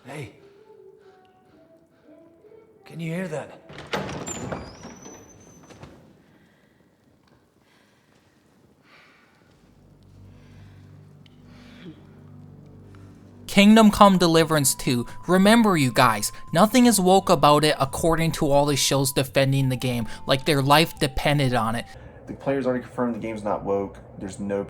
Hey. Can you hear that? Kingdom Come Deliverance 2, remember you guys, nothing is woke about it according to all the shills defending the game, like their life depended on it. The players already confirmed the game's not woke. There's no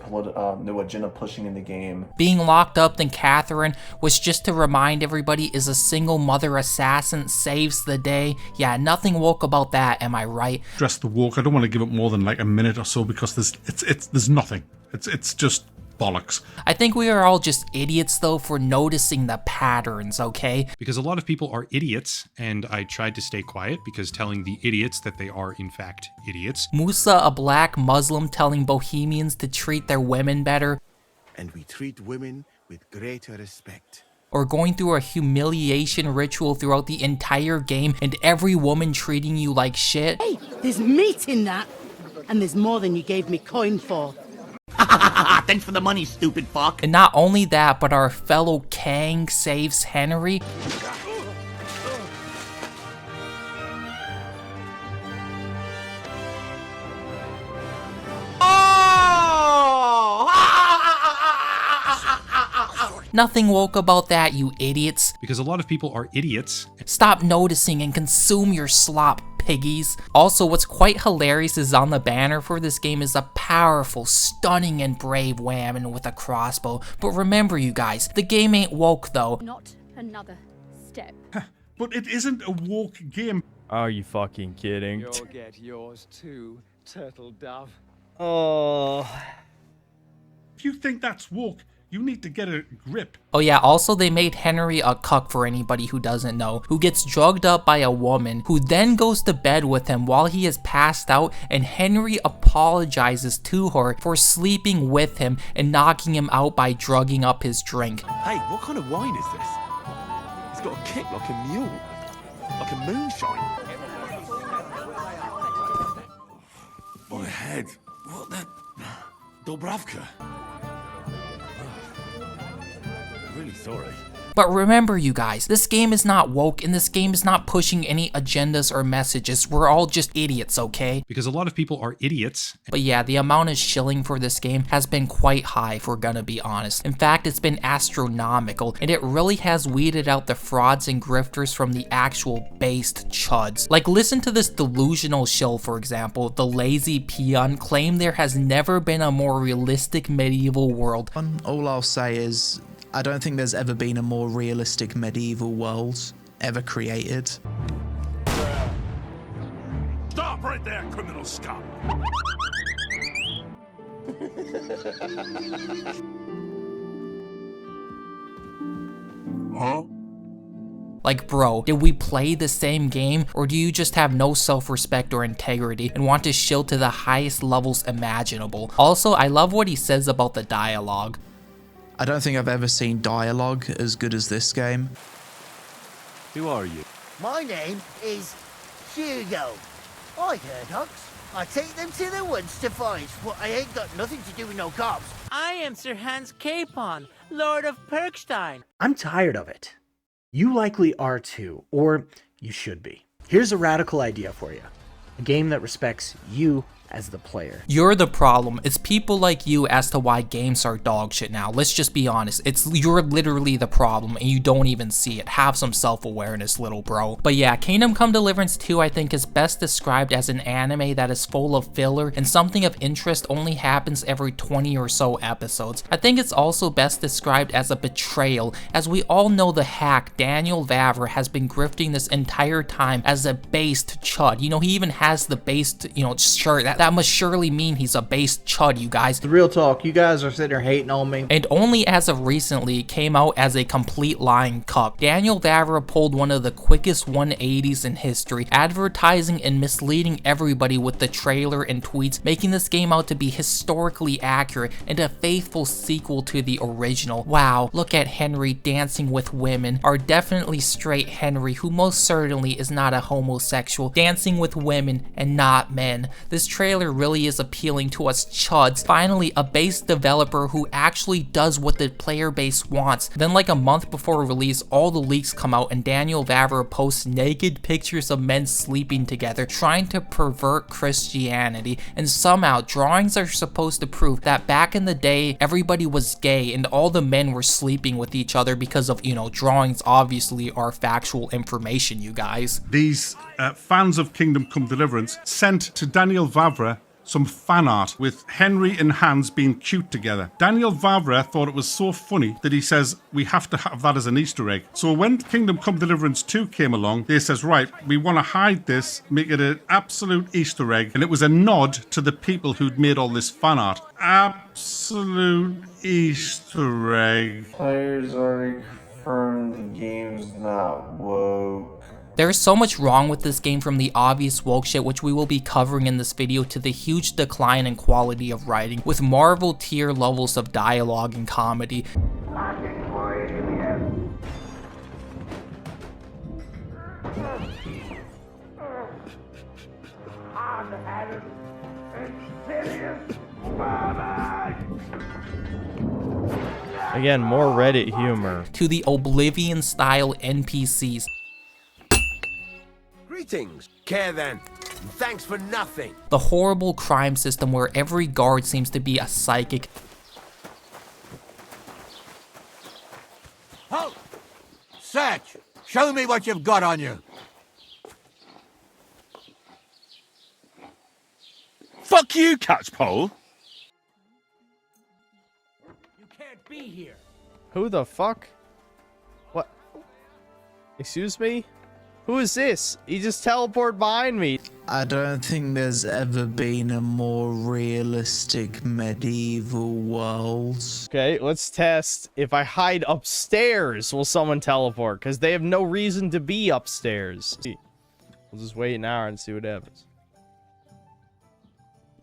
agenda pushing in the game. Being locked up in Catherine was just to remind everybody is a single mother assassin saves the day. Yeah, nothing woke about that, am I right? Address the woke. I don't want to give it more than like a minute or so because there's nothing. It's just bollocks. I think we are all just idiots though for noticing the patterns, okay? Because a lot of people are idiots, and I tried to stay quiet because telling the idiots that they are in fact idiots. Musa, a black Muslim, telling bohemians to treat their women better. And we treat women with greater respect. Or going through a humiliation ritual throughout the entire game and every woman treating you like shit. Hey, there's meat in that, and there's more than you gave me coin for. Thanks for the money, stupid fuck. And not only that, but our fellow Kang saves Henry. Nothing woke about that, you idiots. Because a lot of people are idiots. Stop noticing and consume your slop, piggies. Also, what's quite hilarious is on the banner for this game is a powerful, stunning, and brave whammon with a crossbow. But remember you guys, the game ain't woke though. Not another step. But it isn't a woke game. Are you fucking kidding? You'll get yours too, turtle dove. Oh. If you think that's woke, you need to get a grip. Oh yeah, also they made Henry a cuck for anybody who doesn't know, who gets drugged up by a woman, who then goes to bed with him while he is passed out, and Henry apologizes to her for sleeping with him and knocking him out by drugging up his drink. Hey, what kind of wine is this? It's got a kick like a mule. Like a moonshine. My head. What the... Doubravka. Really sorry. But remember you guys, this game is not woke and this game is not pushing any agendas or messages. We're all just idiots, okay? Because a lot of people are idiots. But yeah, the amount of shilling for this game has been quite high if we're gonna be honest. In fact, it's been astronomical and it really has weeded out the frauds and grifters from the actual based chuds. Like listen to this delusional shill for example, the lazy peon claim there has never been a more realistic medieval world. All I'll say is I don't think there's ever been a more realistic medieval world ever created. Stop right there, criminal scum! Huh? Like bro, did we play the same game or do you just have no self-respect or integrity and want to shill to the highest levels imaginable? Also, I love what he says about the dialogue. I don't think I've ever seen dialogue as good as this game. Who are you? My name is Hugo. I heard hugs. I take them to the woods to fight, but I ain't got nothing to do with no cops. I am Sir Hans Capon, Lord of Perkstein. I'm tired of it. You likely are too, or you should be. Here's a radical idea for you. A game that respects you as the player. You're the problem. It's people like you as to why games are dog shit now. Let's just be honest. You're literally the problem and you don't even see it. Have some self-awareness, little bro. But yeah, Kingdom Come Deliverance 2 I think is best described as an anime that is full of filler and something of interest only happens every 20 or so episodes. I think it's also best described as a betrayal, as we all know the hack Daniel Vavra has been grifting this entire time as a based chud. You know, he even has the based, shirt. That must surely mean he's a based chud, you guys. The real talk, you guys are sitting there hating on me. And only as of recently came out as a complete lying cuck. Daniel Vavra pulled one of the quickest 180s in history, advertising and misleading everybody with the trailer and tweets, making this game out to be historically accurate and a faithful sequel to the original. Wow, look at Henry dancing with women, our definitely straight Henry, who most certainly is not a homosexual, dancing with women and not men. This trailer trailer really is appealing to us chuds. Finally, a base developer who actually does what the player base wants. Then like a month before release, all the leaks come out and Daniel Vavra posts naked pictures of men sleeping together, trying to pervert Christianity, and somehow drawings are supposed to prove that back in the day, everybody was gay and all the men were sleeping with each other because of, you know, drawings obviously are factual information, you guys. These fans of Kingdom Come Deliverance sent to Daniel Vavra some fan art with Henry and Hans being cute together. Daniel Vavra thought it was so funny that he says we have to have that as an Easter egg. So when Kingdom Come Deliverance 2 came along, they says, right, we want to hide this, make it an absolute Easter egg. And it was a nod to the people who'd made all this fan art. Absolute Easter egg. Players already confirmed the game's not woke. There is so much wrong with this game, from the obvious woke shit, which we will be covering in this video, to the huge decline in quality of writing, with Marvel tier levels of dialogue and comedy. Again, more Reddit humor. To the Oblivion style NPCs. Greetings. Care then. Thanks for nothing. The horrible crime system where every guard seems to be a psychic. Halt! Search! Show me what you've got on you. Fuck you, Catchpole. You can't be here. Who the fuck? What? Excuse me? Who is this? He just teleported behind me. I don't think there's ever been a more realistic medieval world. Okay, let's test. If I hide upstairs, will someone teleport? Because they have no reason to be upstairs. We'll just wait an hour and see what happens.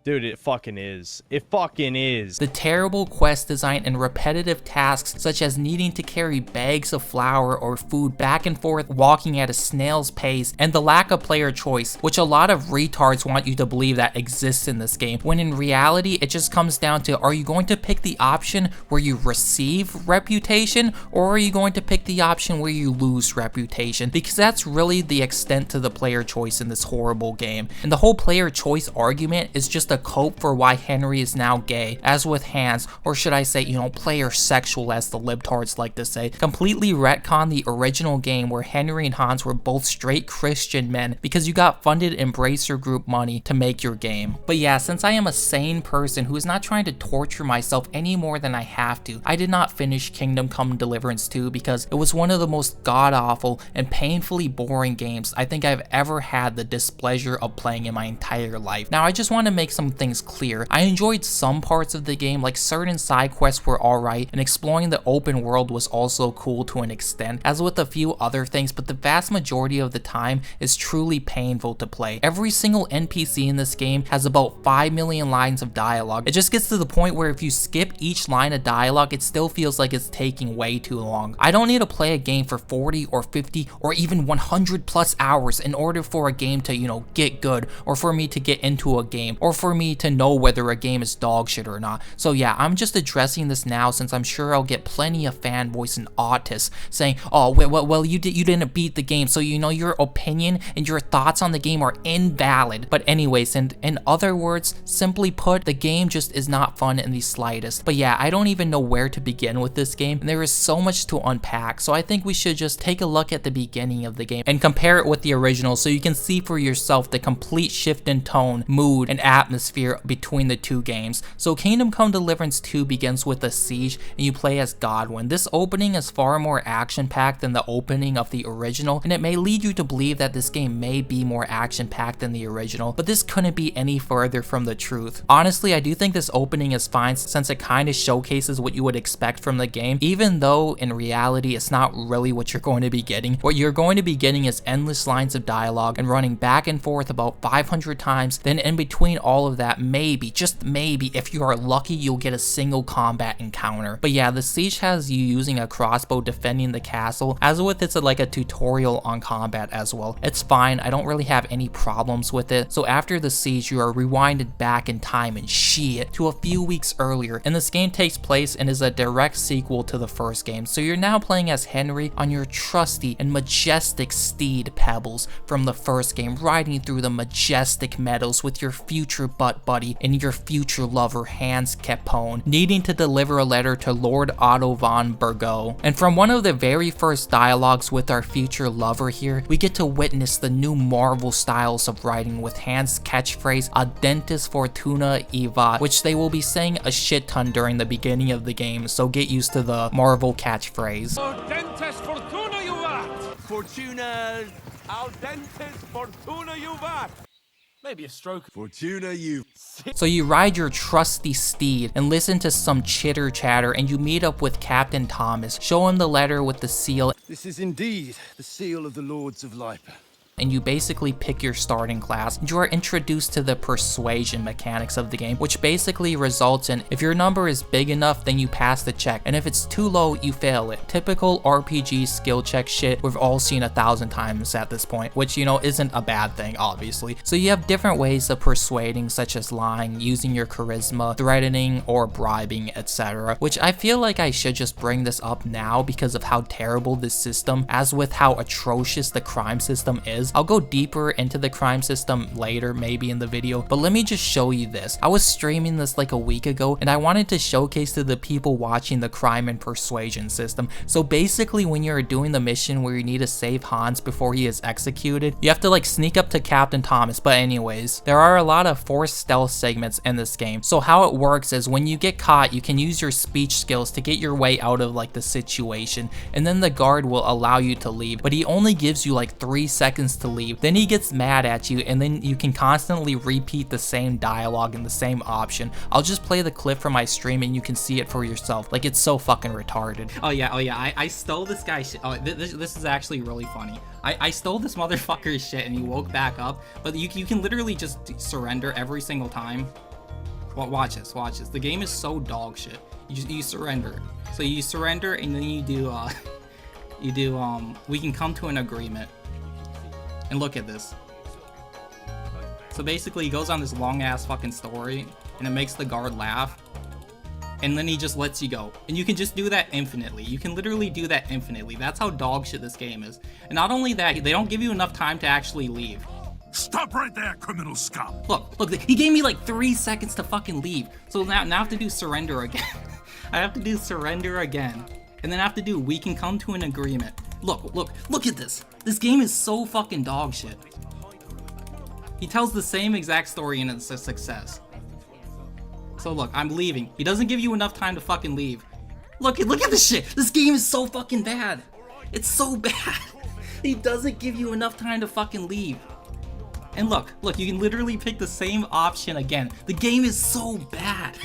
Dude, it fucking is. It fucking is. The terrible quest design and repetitive tasks, such as needing to carry bags of flour or food back and forth, walking at a snail's pace, and the lack of player choice, which a lot of retards want you to believe that exists in this game, when in reality, it just comes down to, are you going to pick the option where you receive reputation, or are you going to pick the option where you lose reputation? Because that's really the extent to the player choice in this horrible game. And the whole player choice argument is just a cope for why Henry is now gay, as with Hans, or should I say, you know, player sexual as the libtards like to say, completely retcon the original game where Henry and Hans were both straight Christian men because you got funded Embracer Group money to make your game. But yeah, since I am a sane person who is not trying to torture myself any more than I have to, I did not finish Kingdom Come Deliverance 2 because it was one of the most god-awful and painfully boring games I think I've ever had the displeasure of playing in my entire life. Now, I just want to make some things clear. I enjoyed some parts of the game, like certain side quests were alright, and exploring the open world was also cool to an extent, as with a few other things, but the vast majority of the time is truly painful to play. Every single NPC in this game has about 5 million lines of dialogue. It just gets to the point where if you skip each line of dialogue, it still feels like it's taking way too long. I don't need to play a game for 40 or 50 or even 100 plus hours in order for a game to, you know, get good, or for me to get into a game, or for me to know whether a game is dog shit or not. So yeah, I'm just addressing this now since I'm sure I'll get plenty of fanboys and autists saying, oh, well, you didn't beat the game, so you know your opinion and your thoughts on the game are invalid. But anyways, and in other words, simply put, the game just is not fun in the slightest. But yeah, I don't even know where to begin with this game, and there is so much to unpack, so I think we should just take a look at the beginning of the game and compare it with the original so you can see for yourself the complete shift in tone, mood, and atmosphere between the two games. So Kingdom Come Deliverance 2 begins with a siege and you play as Godwin. This opening is far more action-packed than the opening of the original, and it may lead you to believe that this game may be more action-packed than the original, but this couldn't be any further from the truth. Honestly, I do think this opening is fine since it kind of showcases what you would expect from the game, even though in reality it's not really what you're going to be getting. What you're going to be getting is endless lines of dialogue and running back and forth about 500 times, then in between all of that, maybe, just maybe, if you are lucky, you'll get a single combat encounter. But yeah, the siege has you using a crossbow defending the castle, as with it's like a tutorial on combat as well. It's fine, I don't really have any problems with it. So after the siege, you are rewinded back in time and shit to a few weeks earlier, and this game takes place and is a direct sequel to the first game. So you're now playing as Henry on your trusty and majestic steed Pebbles from the first game, riding through the majestic meadows with your future butt buddy and your future lover Hans Capone, needing to deliver a letter to Lord Otto von Burgo. And from one of the very first dialogues with our future lover here, we get to witness the new Marvel styles of writing with Hans' catchphrase Adentis Fortuna Eva, which they will be saying a shit ton during the beginning of the game, so get used to the Marvel catchphrase. Adentis Fortuna Juvat! Fortuna... Adentis Fortuna Juvat! Maybe a stroke. Fortuna you. So you ride your trusty steed and listen to some chitter chatter, and you meet up with Captain Thomas, show him the letter with the seal. This is indeed the seal of the Lords of Lipa. And you basically pick your starting class. You are introduced to the persuasion mechanics of the game, which basically results in if your number is big enough, then you pass the check, and if it's too low, you fail it. Typical RPG skill check shit we've all seen 1,000 times at this point, which, you know, isn't a bad thing, obviously. So you have different ways of persuading, such as lying, using your charisma, threatening, or bribing, etc. Which I feel like I should just bring this up now because of how terrible this system, as with how atrocious the crime system is. I'll go deeper into the crime system later, maybe in the video, but let me just show you this. I was streaming this like a week ago, and I wanted to showcase to the people watching the crime and persuasion system. So basically, when you're doing the mission where you need to save Hans before he is executed, you have to like sneak up to Captain Thomas. But anyways, there are a lot of forced stealth segments in this game. So how it works is when you get caught, you can use your speech skills to get your way out of like the situation, and then the guard will allow you to leave, but he only gives you like 3 seconds to leave. Then he gets mad at you, and then you can constantly repeat the same dialogue and the same option. I'll just play the clip from my stream and you can see it for yourself. Like, it's so fucking retarded. Oh yeah, I stole this guy's shit. Oh, this is actually really funny. I stole this motherfucker's shit and he woke back up, but you can literally just surrender every single time. Well, watch this. The game is so dog shit. You surrender. So you surrender, and then you do we can come to an agreement. And look at this. So basically he goes on this long ass fucking story, and it makes the guard laugh, and then he just lets you go. And you can just do that infinitely. You can literally do that infinitely. That's how dog shit this game is. And not only that, they don't give you enough time to actually leave. Stop right there, criminal scum. Look, he gave me like 3 seconds to fucking leave. So now I have to do surrender again. I have to do surrender again. And then I have to do we can come to an agreement. Look at this. This game is so fucking dog shit. He tells the same exact story and it's a success. So look, I'm leaving. He doesn't give you enough time to fucking leave. Look at this shit. This game is so fucking bad. It's so bad. He doesn't give you enough time to fucking leave. And look, you can literally pick the same option again. The game is so bad.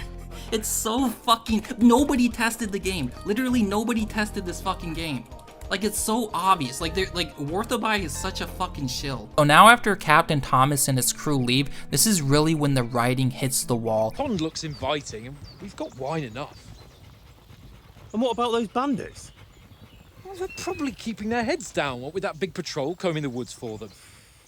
It's so fucking... Nobody tested the game. Literally nobody tested this fucking game. Like, it's so obvious. Like, Warthabai is such a fucking shill. So now after Captain Thomas and his crew leave, this is really when the writing hits the wall. Pond looks inviting, and we've got wine enough. And what about those bandits? Well, they're probably keeping their heads down, what with that big patrol combing the woods for them.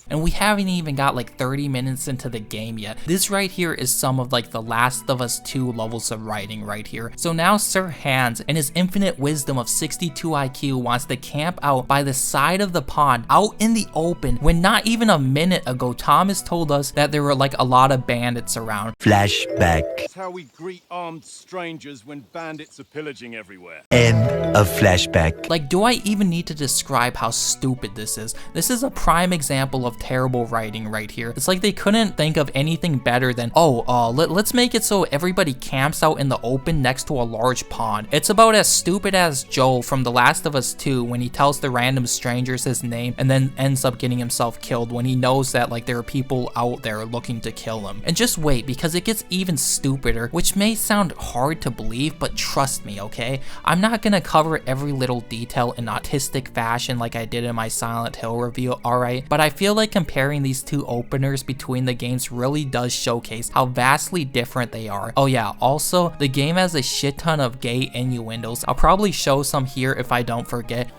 And we haven't even got like 30 minutes into the game yet. This right here is some of like the Last of Us 2 levels of writing right here. So now Sir Hans, in his infinite wisdom of 62 IQ, wants to camp out by the side of the pond, out in the open, when not even a minute ago, Thomas told us that there were like a lot of bandits around. Flashback. That's how we greet armed strangers when bandits are pillaging everywhere. End of flashback. Like, do I even need to describe how stupid this is? This is a prime example of terrible writing right here. It's like they couldn't think of anything better than, let's make it so everybody camps out in the open next to a large pond. It's about as stupid as Joel from The Last of Us 2 when he tells the random strangers his name and then ends up getting himself killed when he knows that like there are people out there looking to kill him. And just wait, because it gets even stupider, which may sound hard to believe, but trust me, okay? I'm not gonna cover every little detail in autistic fashion like I did in my Silent Hill review, alright? But I feel like like comparing these two openers between the games really does showcase how vastly different they are. Oh yeah, also, the game has a shit ton of gay innuendos. I'll probably show some here if I don't forget.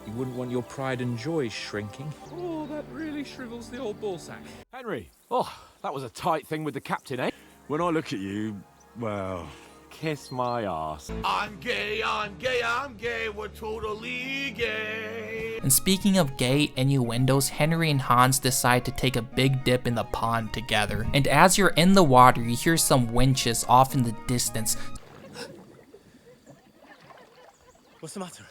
You wouldn't want your pride and joy shrinking. Oh, that really shrivels the old ballsack. Henry, oh, that was a tight thing with the captain, eh? When I look at you, well, Kiss my ass. I'm gay, I'm gay, I'm gay, we're totally gay. And speaking of gay innuendos, Henry and Hans decide to take a big dip in the pond together. And as you're in the water, you hear some winches off in the distance. What's the matter?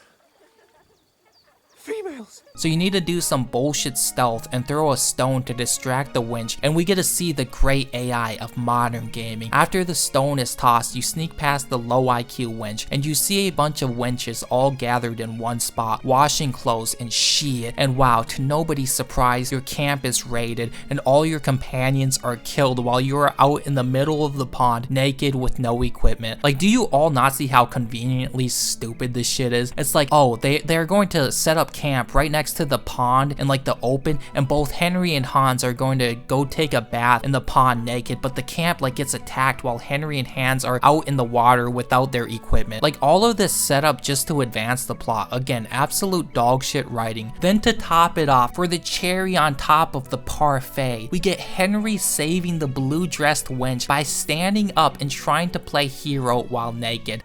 Females. So you need to do some bullshit stealth and throw a stone to distract the winch, and we get to see the great AI of modern gaming. After the stone is tossed, you sneak past the low IQ winch, and you see a bunch of winches all gathered in one spot, washing clothes and shit. And wow, to nobody's surprise, your camp is raided, and all your companions are killed while you are out in the middle of the pond, naked with no equipment. Like, do you all not see how conveniently stupid this shit is? It's like, oh, they're going to set up camp right next to the pond in like the open, and both Henry and Hans are going to go take a bath in the pond naked, but the camp like gets attacked while Henry and Hans are out in the water without their equipment. Like, all of this set up just to advance the plot. Again, absolute dog shit writing. Then to top it off, for the cherry on top of the parfait, we get Henry saving the blue dressed wench by standing up and trying to play hero while naked.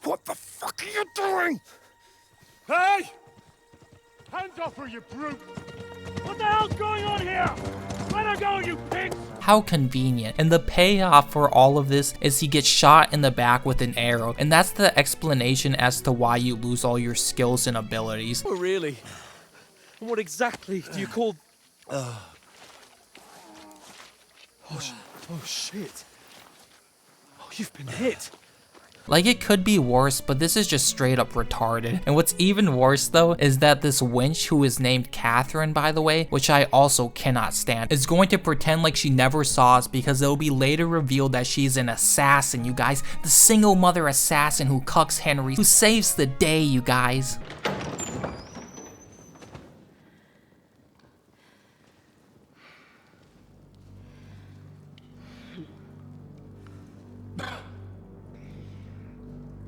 What the fuck are you doing? Hey! Hands off her, you brute! What the hell's going on here? Let her go, you pigs! How convenient. And the payoff for all of this is he gets shot in the back with an arrow, and that's the explanation as to why you lose all your skills and abilities. Oh, really? What exactly do you call... Oh, shit. Oh, you've been hit. Like, it could be worse, but this is just straight up retarded. And what's even worse though is that this wench, who is named Catherine by the way, which I also cannot stand, is going to pretend like she never saw us, because it will be later revealed that she's an assassin, you guys. The single mother assassin who cucks Henry, who saves the day, you guys.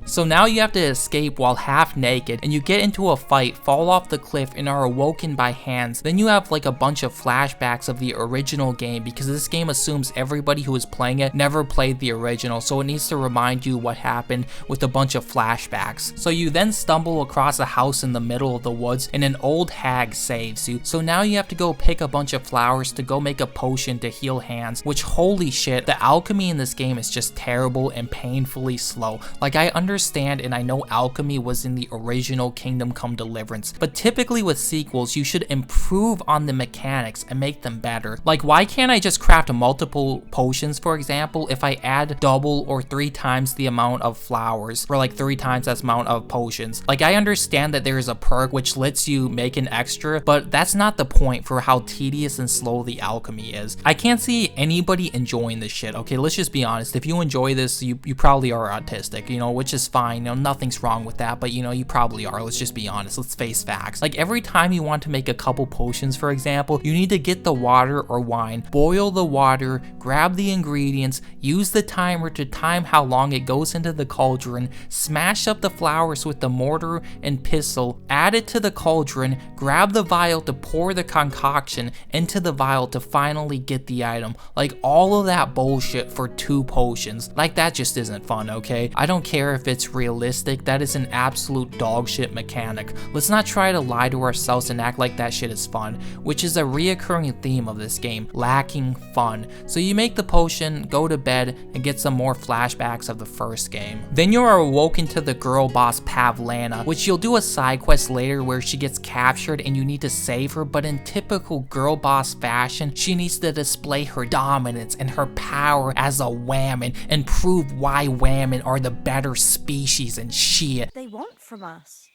So now you have to escape while half naked, and you get into a fight, fall off the cliff, and are awoken by Hans. Then you have like a bunch of flashbacks of the original game, because this game assumes everybody who is playing it never played the original, so it needs to remind you what happened with a bunch of flashbacks. So you then stumble across a house in the middle of the woods, and an old hag saves you. So now you have to go pick a bunch of flowers to go make a potion to heal Hans, which, holy shit, the alchemy in this game is just terrible and painfully slow. Like, I understand and I know alchemy was in the original Kingdom Come Deliverance, but typically with sequels you should improve on the mechanics and make them better. Like, why can't I just craft multiple potions, for example, if I add double or 3 times the amount of flowers, or like 3 times that amount of potions? Like, I understand that there is a perk which lets you make an extra, but that's not the point for how tedious and slow the alchemy is. I can't see anybody enjoying this shit. Okay, let's just be honest. If you enjoy this, you probably are autistic, you know, which is fine, you know, nothing's wrong with that, but you know, you probably are. Let's just be honest, let's face facts. Like, every time you want to make a couple potions, for example, you need to get the water or wine, boil the water, grab the ingredients, use the timer to time how long it goes into the cauldron, smash up the flowers with the mortar and pestle, add it to the cauldron, grab the vial to pour the concoction into the vial to finally get the item. Like, all of that bullshit for 2 potions. Like, that just isn't fun, okay? I don't care if it's realistic, that is an absolute dog shit mechanic. Let's not try to lie to ourselves and act like that shit is fun, which is a reoccurring theme of this game, lacking fun. So you make the potion, go to bed, and get some more flashbacks of the first game. Then you are awoken to the girl boss Pavlana, which you'll do a side quest later where she gets captured and you need to save her, but in typical girl boss fashion, she needs to display her dominance and her power as a woman and prove why women are the better species and shit. They want from us.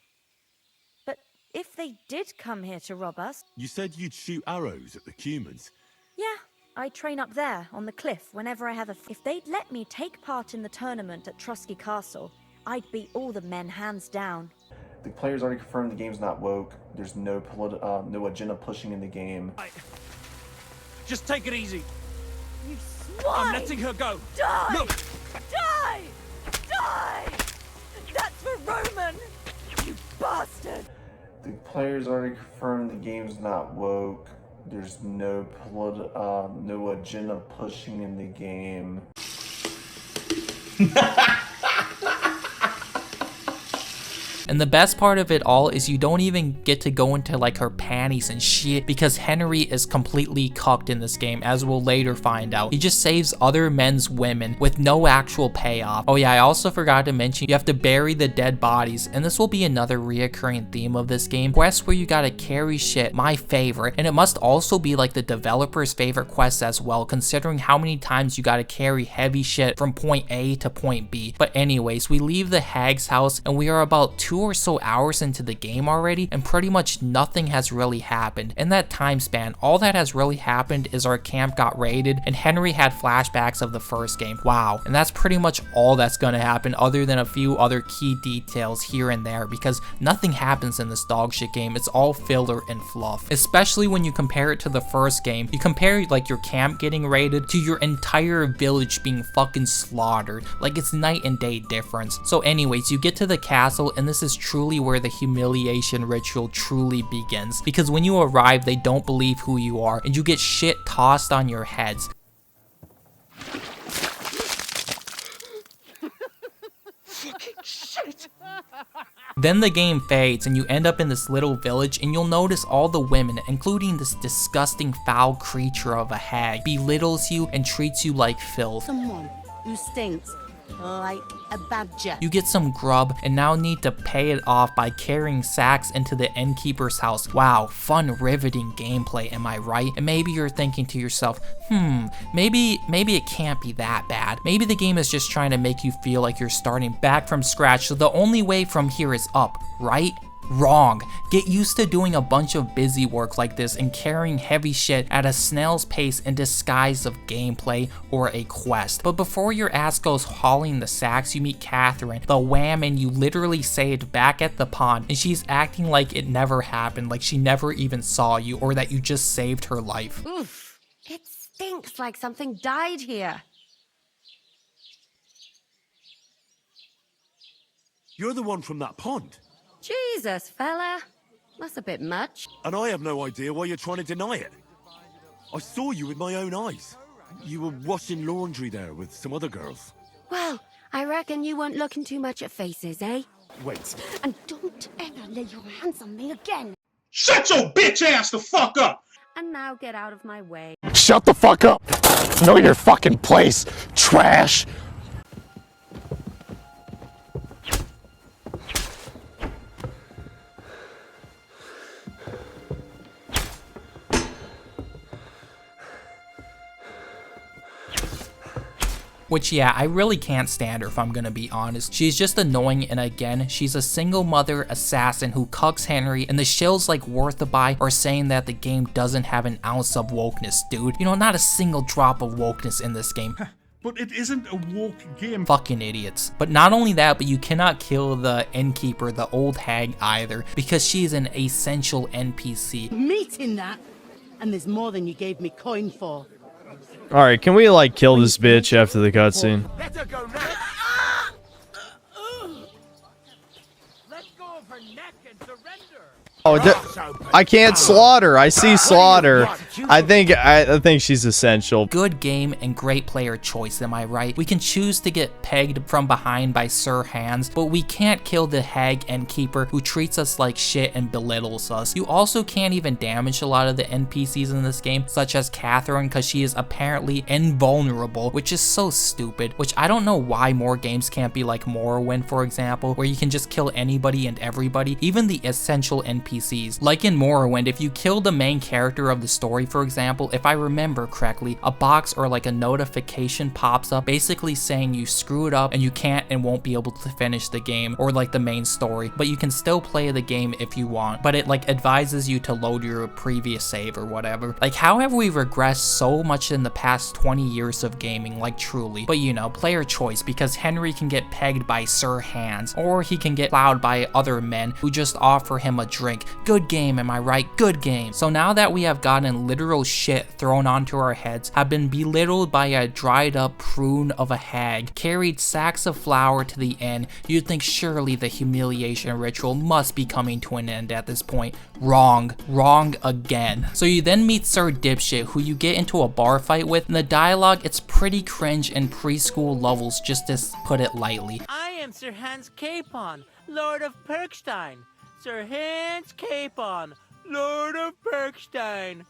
But if they did come here to rob us... You said you'd shoot arrows at the humans. Yeah, I train up there on the cliff whenever I have a... If they'd let me take part in the tournament at Trusky Castle, I'd beat all the men hands down. The players already confirmed the game's not woke. There's no agenda pushing in the game. Just take it easy. You swine! I'm letting her go. Die! Look! Die! Die! That's for Roman! You bastard! The players already confirmed the game's not woke. There's no no agenda pushing in the game. And the best part of it all is you don't even get to go into like her panties and shit because Henry is completely cucked in this game, as we'll later find out. He just saves other men's women with no actual payoff. Oh yeah, I also forgot to mention you have to bury the dead bodies, and this will be another reoccurring theme of this game. Quests where you gotta carry shit, my favorite, and it must also be like the developer's favorite quest as well, considering how many times you gotta carry heavy shit from point A to point B. But anyways, we leave the hag's house and we are about 2 or so hours into the game already, and pretty much nothing has really happened. In that time span, all that has really happened is our camp got raided and Henry had flashbacks of the first game. Wow. And that's pretty much all that's gonna happen, other than a few other key details here and there, because nothing happens in this dogshit game. It's all filler and fluff. Especially when you compare it to the first game. You compare like your camp getting raided to your entire village being fucking slaughtered. Like, it's night and day difference. So anyways, you get to the castle, and this is truly where the humiliation ritual truly begins, because when you arrive they don't believe who you are and you get shit tossed on your heads. Then the game fades and you end up in this little village, and you'll notice all the women, including this disgusting foul creature of a hag, belittles you and treats you like filth. Someone who stinks like a badger. You get some grub and now need to pay it off by carrying sacks into the innkeeper's house. Wow, fun, riveting gameplay, am I right? And maybe you're thinking to yourself, maybe it can't be that bad. Maybe the game is just trying to make you feel like you're starting back from scratch, so the only way from here is up, right? Wrong. Get used to doing a bunch of busy work like this and carrying heavy shit at a snail's pace in disguise of gameplay or a quest. But before your ass goes hauling the sacks, you meet Catherine, the whammon you literally saved back at the pond, and she's acting like it never happened, like she never even saw you, or that you just saved her life. Oof, it stinks like something died here. You're the one from that pond. Jesus, fella. That's a bit much. And I have no idea why you're trying to deny it. I saw you with my own eyes. You were washing laundry there with some other girls. Well, I reckon you weren't looking too much at faces, eh? Wait. And don't ever lay your hands on me again. Shut your bitch ass the fuck up! And now get out of my way. Shut the fuck up! Know your fucking place, trash! Which, yeah, I really can't stand her if I'm gonna be honest. She's just annoying, and again, she's a single mother assassin who cucks Henry, and the shills like Worth the Buy are saying that the game doesn't have an ounce of wokeness, dude. You know, not a single drop of wokeness in this game. But it isn't a woke game. Fucking idiots. But not only that, but you cannot kill the innkeeper, the old hag, either, because she's an essential NPC. Meat in that, and there's more than you gave me coin for. Alright, can we, like, kill this bitch after the cutscene? Let her go now. Let go of her neck and surrender. Oh, I can't slaughter. I see slaughter. I think she's essential. Good game and great player choice, am I right? We can choose to get pegged from behind by Sir Hands, but we can't kill the hag innkeeper who treats us like shit and belittles us. You also can't even damage a lot of the NPCs in this game, such as Catherine, because she is apparently invulnerable, which is so stupid, which I don't know why more games can't be like Morrowind, for example, where you can just kill anybody and everybody, even the essential NPCs. Like in Morrowind, if you kill the main character of the story, for example, if I remember correctly, a box or like a notification pops up basically saying you screwed up and you can't and won't be able to finish the game or like the main story, but you can still play the game if you want, but it like advises you to load your previous save or whatever. Like, how have we regressed so much in the past 20 years of gaming, like truly? But you know, player choice, because Henry can get pegged by Sir Hands, or he can get plowed by other men who just offer him a drink. Good game, am I right? Good game. So now that we have gotten literal shit thrown onto our heads, have been belittled by a dried up prune of a hag, carried sacks of flour to the inn, you'd think surely the humiliation ritual must be coming to an end at this point. Wrong. Wrong again. So you then meet Sir Dipshit, who you get into a bar fight with, and the dialogue, it's pretty cringe and preschool levels, just to put it lightly. I am Sir Hans Capon, Lord of Perkstein. Sir Hans Capon, Lord of Perkstein.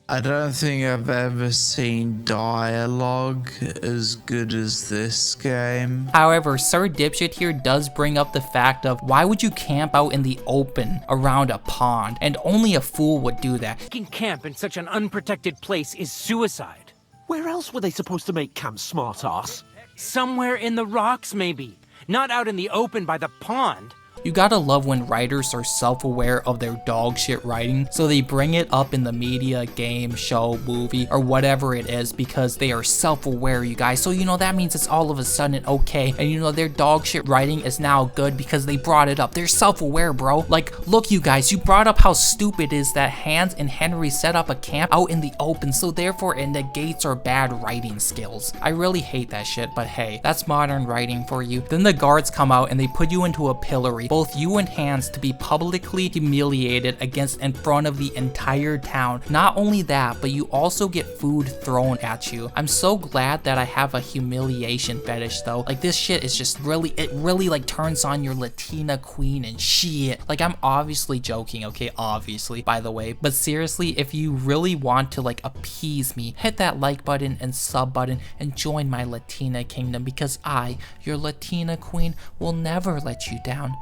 I don't think I've ever seen dialogue as good as this game. However, Sir Dipshit here does bring up the fact of why would you camp out in the open around a pond, and only a fool would do that. Making camp in such an unprotected place is suicide. Where else were they supposed to make camp, smartass? Somewhere in the rocks, maybe. Not out in the open by the pond. You gotta love when writers are self-aware of their dog shit writing, so they bring it up in the media, game, show, movie, or whatever it is, because they are self-aware, you guys. So, you know, that means it's all of a sudden okay, and you know, their dog shit writing is now good because they brought it up. They're self-aware, bro. Like, look, you guys, you brought up how stupid it is that Hans and Henry set up a camp out in the open, so therefore it negates our bad writing skills. I really hate that shit, but hey, that's modern writing for you. Then the guards come out and they put you into a pillory, both you and Hans, to be publicly humiliated against in front of the entire town. Not only that, but you also get food thrown at you. I'm so glad that I have a humiliation fetish though. Like, this shit is just really, it really like turns on your Latina queen and shit. Like, I'm obviously joking, okay, obviously, by the way, but seriously, if you really want to like appease me, hit that like button and sub button and join my Latina kingdom, because I, your Latina queen, will never let you down.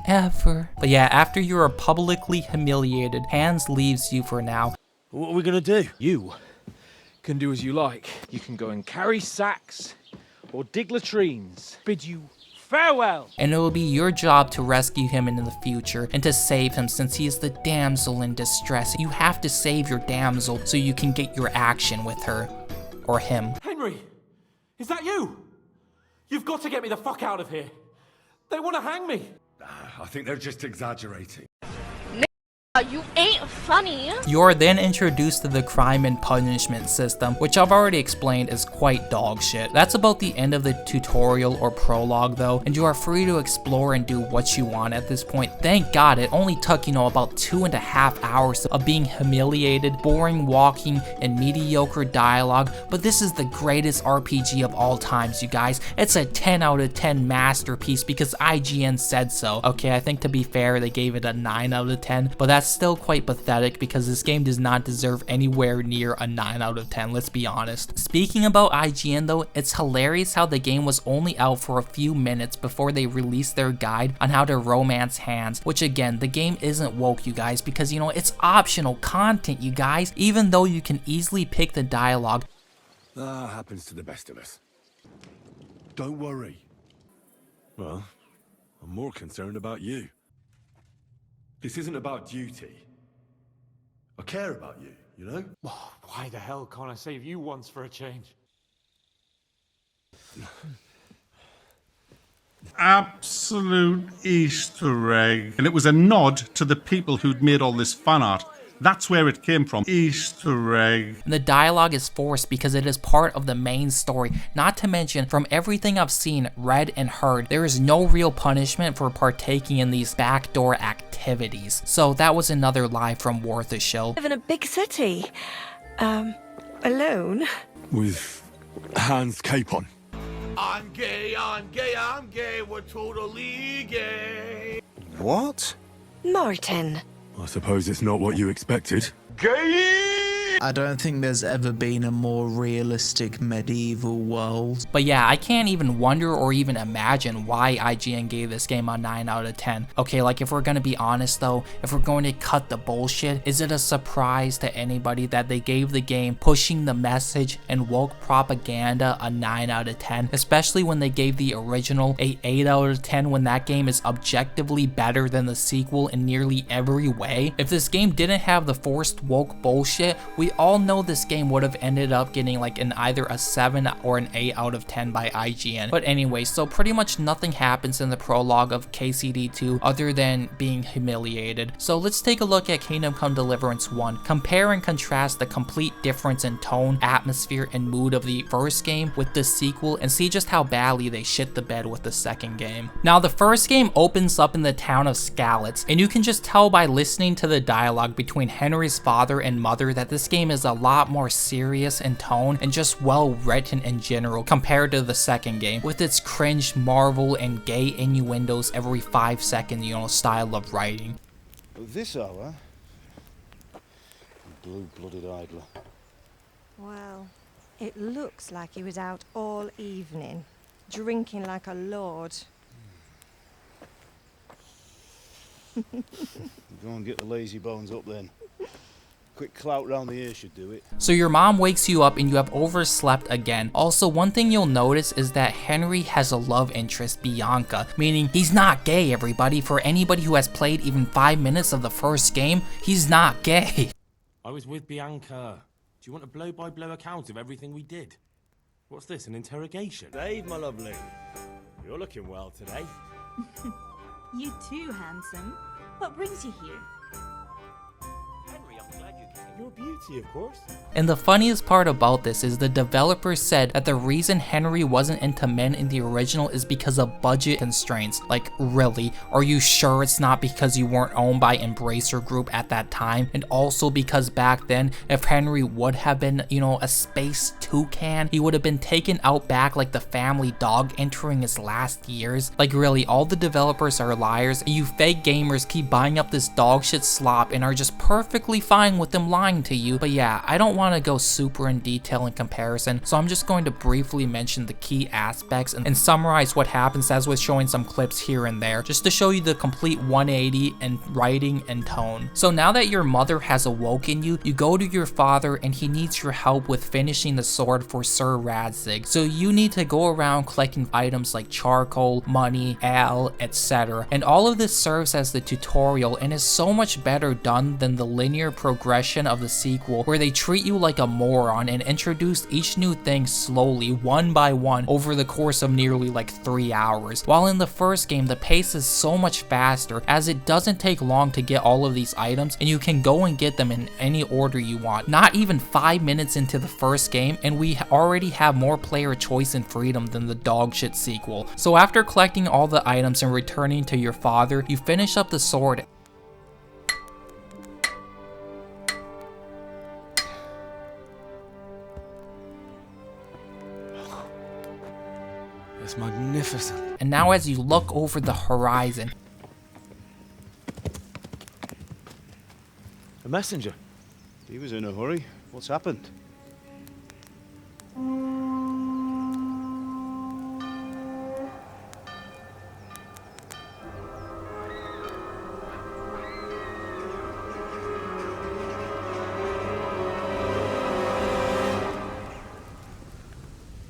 Ever. But yeah, after you are publicly humiliated, Hans leaves you for now. What are we gonna do? You can do as you like. You can go and carry sacks or dig latrines. Bid you farewell. And it will be your job to rescue him in the future and to save him, since he is the damsel in distress. You have to save your damsel so you can get your action with her. Or him. Henry, is that you? You've got to get me the fuck out of here. They want to hang me. I think they're just exaggerating. You ain't funny. You're then introduced to the crime and punishment system, which I've already explained is quite dog shit. That's about the end of the tutorial or prologue though, and you are free to explore and do what you want at this point. Thank God it only took, you know, about 2.5 hours of being humiliated, boring walking, and mediocre dialogue, but this is the greatest RPG of all times, you guys. It's a 10 out of 10 masterpiece because IGN said so. Okay, I think to be fair, they gave it a 9 out of 10, but that's still quite pathetic because this game does not deserve anywhere near a 9 out of 10, let's be honest. Speaking about IGN though, it's hilarious how the game was only out for a few minutes before they released their guide on how to romance Hans, which again, the game isn't woke, you guys, because you know, it's optional content, you guys, even though you can easily pick the dialogue. That happens to the best of us. Don't worry. Well, I'm more concerned about you. This isn't about duty. I care about you, you know? Oh, why the hell can't I save you once for a change? Absolute Easter egg. And it was a nod to the people who'd made all this fan art. That's where it came from. Easter egg. And the dialogue is forced because it is part of the main story. Not to mention, from everything I've seen, read, and heard, there is no real punishment for partaking in these backdoor activities. So that was another lie from Worth a Shill. Live in a big city. Alone. With Hans Capon. I'm gay, I'm gay, I'm gay, we're totally gay. What? Martin. I suppose it's not what you expected. I don't think there's ever been a more realistic medieval world. But yeah, I can't even wonder or even imagine why IGN gave this game a 9 out of 10. Okay, like if we're gonna be honest though, if we're going to cut the bullshit, is it a surprise to anybody that they gave the game pushing the message and woke propaganda a 9 out of 10? Especially when they gave the original a 8 out of 10 when that game is objectively better than the sequel in nearly every way. If this game didn't have the forced woke bullshit, we we all know this game would have ended up getting like an either a 7 or an 8 out of 10 by IGN. But anyway, so pretty much nothing happens in the prologue of KCD2 other than being humiliated. So let's take a look at Kingdom Come Deliverance 1. Compare and contrast the complete difference in tone, atmosphere, and mood of the first game with the sequel and see just how badly they shit the bed with the second game. Now the first game opens up in the town of Skalitz, and you can just tell by listening to the dialogue between Henry's father and mother that this game is a lot more serious in tone and just well written in general compared to the second game with its cringe, marvel, and gay innuendos every 5 seconds, style of writing. This hour? Blue-blooded idler. Well, it looks like he was out all evening, drinking like a lord. Go and get the lazy bones up then. Quick clout round the ear should do it. So your mom wakes you up and you have overslept again. Also, one thing you'll notice is that Henry has a love interest, Bianca, meaning he's not gay, everybody. For anybody who has played even 5 minutes of the first game, he's not gay. I was with Bianca. Do you want a blow-by-blow account of everything we did? What's this, an interrogation? Dave, my lovely. You're looking well today. You too, handsome. What brings you here? Your beauty, of course. And the funniest part about this is the developers said that the reason Henry wasn't into men in the original is because of budget constraints. Like, really? Are you sure it's not because you weren't owned by Embracer Group at that time? And also because back then, if Henry would have been, a space toucan, he would have been taken out back like the family dog entering his last years. Like, really, all the developers are liars, and you fake gamers keep buying up this dog shit slop and are just perfectly fine with them lying to you. But yeah, I don't want to go super in detail in comparison, so I'm just going to briefly mention the key aspects and summarize what happens, as with showing some clips here and there, just to show you the complete 180 in writing and tone. So now that your mother has awoken you, you go to your father and he needs your help with finishing the sword for Sir Radzig. So you need to go around collecting items like charcoal, money, ale, etc. And all of this serves as the tutorial and is so much better done than the linear progression of the sequel, where they treat you like a moron and introduce each new thing slowly, one by one, over the course of nearly like 3 hours. While in the first game, the pace is so much faster, as it doesn't take long to get all of these items, and you can go and get them in any order you want. Not even 5 minutes into the first game, and we already have more player choice and freedom than the dogshit sequel. So after collecting all the items and returning to your father, you finish up the sword. It's magnificent. And now as you look over the horizon, A messenger. He was in a hurry. What's happened?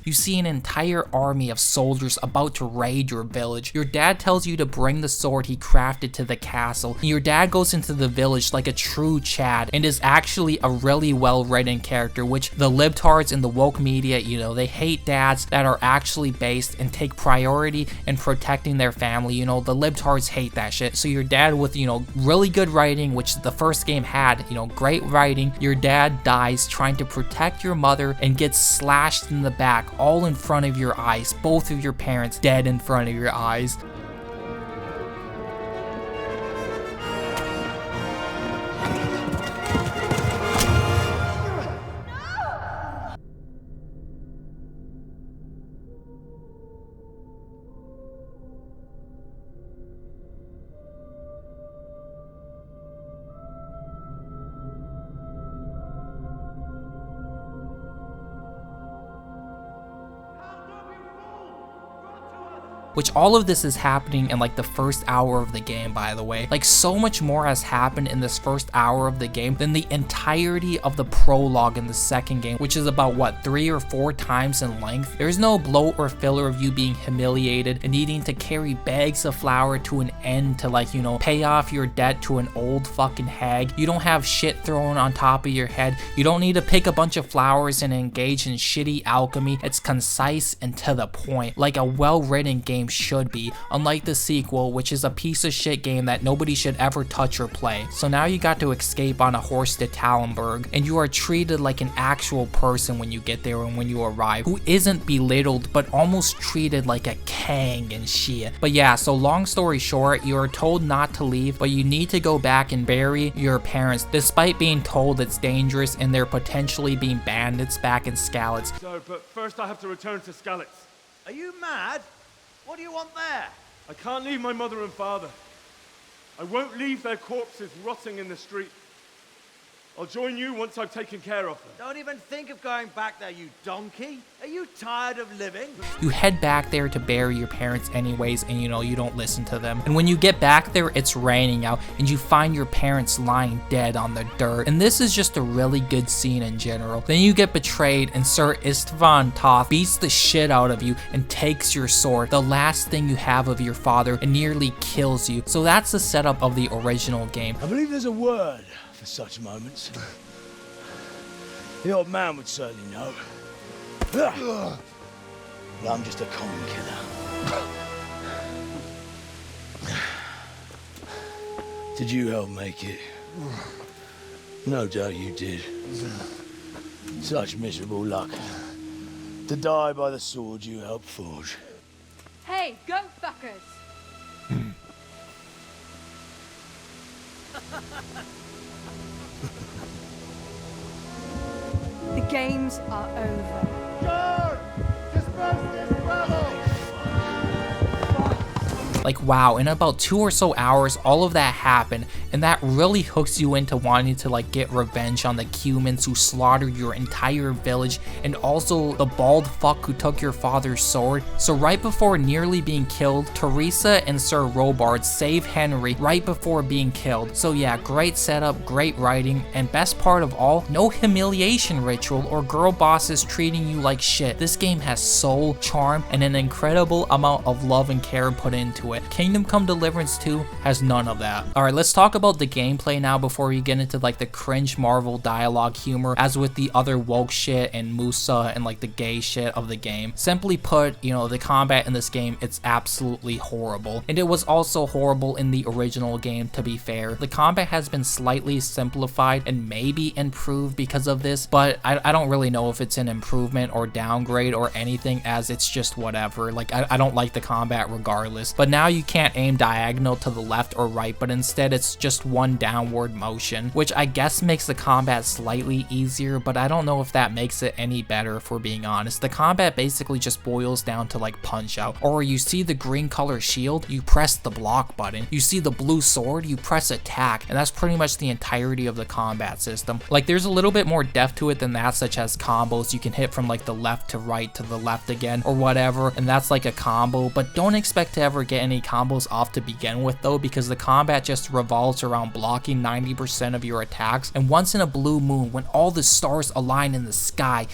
you see an entire army of soldiers about to raid your village. Your dad tells you to bring the sword he crafted to the castle. Your dad goes into the village like a true Chad and is actually a really well-written character, which the libtards in the woke media, you know, they hate dads that are actually based and take priority in protecting their family. You know, the libtards hate that shit. So your dad with, you know, really good writing, which the first game had, you know, great writing, your dad dies trying to protect your mother and gets slashed in the back, all in front of your eyes. Both of your parents dead in front of your eyes. which all of this is happening in like the first hour of the game, by the way. Like, so much more has happened in this first hour of the game than the entirety of the prologue in the second game, which is about what, 3 or 4 times in length. There's no bloat or filler of you being humiliated and needing to carry bags of flour to an end to, like, you know, pay off your debt to an old fucking hag. You don't have shit thrown on top of your head. You don't need to pick a bunch of flowers and engage in shitty alchemy. It's concise and to the point, like a well-written game should be, unlike the sequel, which is a piece of shit game that nobody should ever touch or play. So now you got to escape on a horse to Tallenberg, and you are treated like an actual person when you get there and when you arrive, who isn't belittled but almost treated like a king and shit. But yeah, so long story short, you are told not to leave, but you need to go back and bury your parents, despite being told it's dangerous and there potentially being bandits back in Skalitz. So, but first I have to return to Skalitz. Are you mad? What do you want there? I can't leave my mother and father. I won't leave their corpses rotting in the street. I'll join you once I've taken care of them. Don't even think of going back there, you donkey. Are you tired of living? You head back there to bury your parents anyways, and you know, you don't listen to them. And when you get back there, it's raining out, and you find your parents lying dead on the dirt. And this is just a really good scene in general. Then you get betrayed, and Sir Istvan Toth beats the shit out of you and takes your sword, the last thing you have of your father, and nearly kills you. So that's the setup of the original game. I believe there's a word for such moments. The old man would certainly know. But I'm just a common killer. Did you help make it? No doubt you did. Such miserable luck. To die by the sword you helped forge. Hey, go fuckers! The games are over. Guard! Disperse this rebel! Like, wow, in about 2 or so hours, all of that happened, and that really hooks you into wanting to, like, get revenge on the humans who slaughtered your entire village, and also the bald fuck who took your father's sword. So right before nearly being killed, Teresa and Sir Robard save Henry right before being killed. So yeah, great setup, great writing, and best part of all, no humiliation ritual or girl bosses treating you like shit. This game has soul, charm, and an incredible amount of love and care put into it. Kingdom Come Deliverance 2 has none of that. Alright, let's talk about the gameplay now before we get into like the cringe Marvel dialogue humor as with the other woke shit and Musa and like the gay shit of the game. Simply put, you know, the combat in this game, it's absolutely horrible. And it was also horrible in the original game, to be fair. The combat has been slightly simplified and maybe improved because of this, but I don't really know if it's an improvement or downgrade or anything, as it's just whatever. Like, I don't like the combat regardless. But now you can't aim diagonal to the left or right, but instead it's just one downward motion, which I guess makes the combat slightly easier, but I don't know if that makes it any better, if we're being honest. The combat basically just boils down to like punch out, or you see the green color shield, you press the block button. You see the blue sword, you press attack, and that's pretty much the entirety of the combat system. Like, there's a little bit more depth to it than that, such as combos. You can hit from like the left to right to the left again or whatever, and that's like a combo, but don't expect to ever get any combos off to begin with though, because the combat just revolves around blocking 90% of your attacks. And once in a blue moon, when all the stars align in the sky,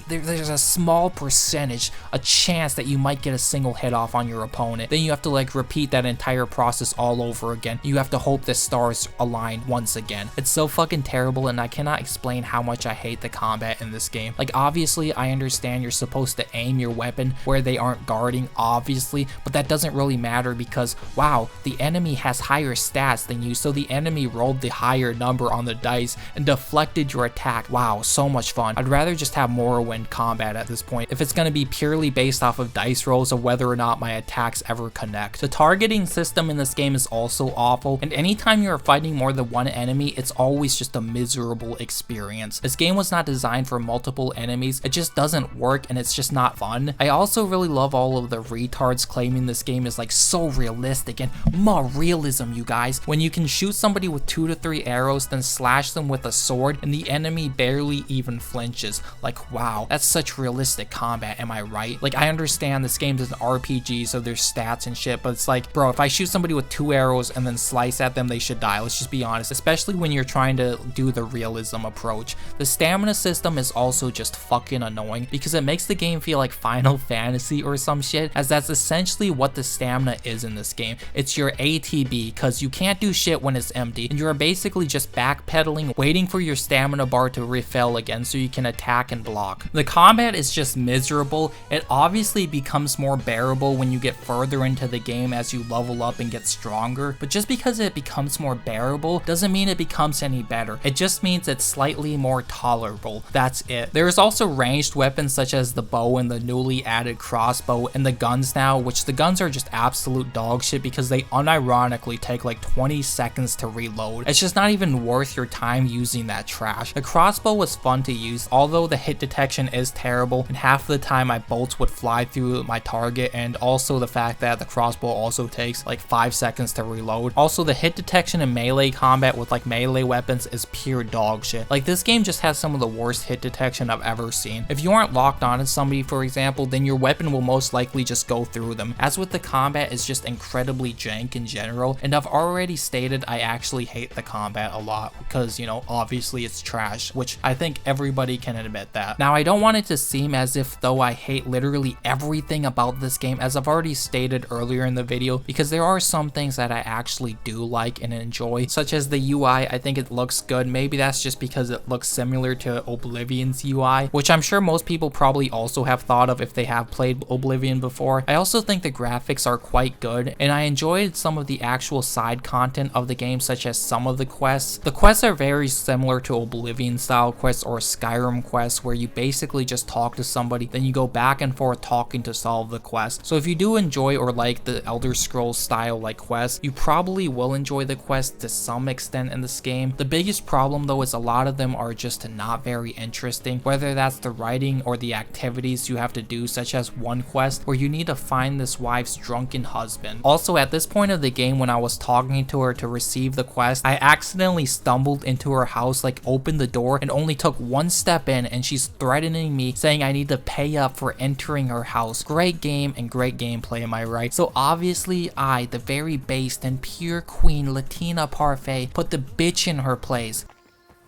there's a small percentage, a chance that you might get a single hit off on your opponent. Then you have to like repeat that entire process all over again. You have to hope the stars align once again. It's so fucking terrible, and I cannot explain how much I hate the combat in this game. Like, obviously I understand you're supposed to aim your weapon where they aren't guarding, obviously, but that doesn't really matter because, wow, the enemy has higher stats than you, so the enemy rolled the higher number on the dice and deflected your attack. Wow, so much fun. I'd rather just have Morrowind combat at this point if it's going to be purely based off of dice rolls of whether or not my attacks ever connect. The targeting system in this game is also awful, and anytime you're fighting more than one enemy, it's always just a miserable experience. This game was not designed for multiple enemies, it just doesn't work, and it's just not fun. I also really love all of the retards claiming this game is like so realistic, and more realism, you guys. When you can shoot somebody with 2 to 3 arrows, then slash them with a sword, and the enemy barely even flinches. is. Like, wow, that's such realistic combat, am I right? Like, I understand this game is an RPG, so there's stats and shit, but it's like, bro, if I shoot somebody with 2 arrows and then slice at them, they should die. Let's just be honest, especially when you're trying to do the realism approach. The stamina system is also just fucking annoying because it makes the game feel like Final Fantasy or some shit, as that's essentially what the stamina is in this game. It's your ATB, because you can't do shit when it's empty, and you're basically just backpedaling, waiting for your stamina bar to refill again so you can attack and block. The combat is just miserable. It obviously becomes more bearable when you get further into the game as you level up and get stronger, but just because it becomes more bearable doesn't mean it becomes any better. It just means it's slightly more tolerable. That's it. There's also ranged weapons such as the bow and the newly added crossbow, and the guns now, which the guns are just absolute dog shit because they unironically take like 20 seconds to reload. It's just not even worth your time using that trash. The crossbow was fun to use, although the hit detection is terrible, and half the time my bolts would fly through my target, and also the fact that the crossbow also takes like 5 seconds to reload. Also, the hit detection in melee combat with like melee weapons is pure dog shit. Like, this game just has some of the worst hit detection I've ever seen. If you aren't locked onto somebody, for example, then your weapon will most likely just go through them. As with the combat, it's just incredibly jank in general, and I've already stated I actually hate the combat a lot because, you know, obviously it's trash, which I think everybody can admit that. Now, I don't want it to seem as if though I hate literally everything about this game, as I've already stated earlier in the video, because there are some things that I actually do like and enjoy, such as the UI. I think it looks good. Maybe that's just because it looks similar to Oblivion's UI, which I'm sure most people probably also have thought of if they have played Oblivion before. I also think the graphics are quite good, and I enjoyed some of the actual side content of the game, such as some of the quests. The quests are very similar to Oblivion style quests or Skyrim quests, where you basically just talk to somebody, then you go back and forth talking to solve the quest. So if you do enjoy or like the Elder Scrolls style like quests, you probably will enjoy the quests to some extent in this game. The biggest problem though is a lot of them are just not very interesting, whether that's the writing or the activities you have to do, such as one quest where you need to find this wife's drunken husband. Also, at this point of the game, when I was talking to her to receive the quest, I accidentally stumbled into her house, like opened the door and only took 1 step in, and she's threatening me, saying I need to pay up for entering her house. Great game and great gameplay, am I right? So obviously I, the very based and pure queen Latina Parfait, put the bitch in her place.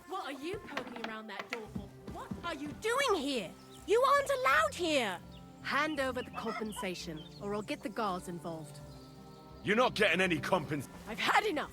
What are you poking around that door for? What are you doing here? You aren't allowed here! Hand over the compensation, or I'll get the guards involved. You're not getting any compensation. I've had enough!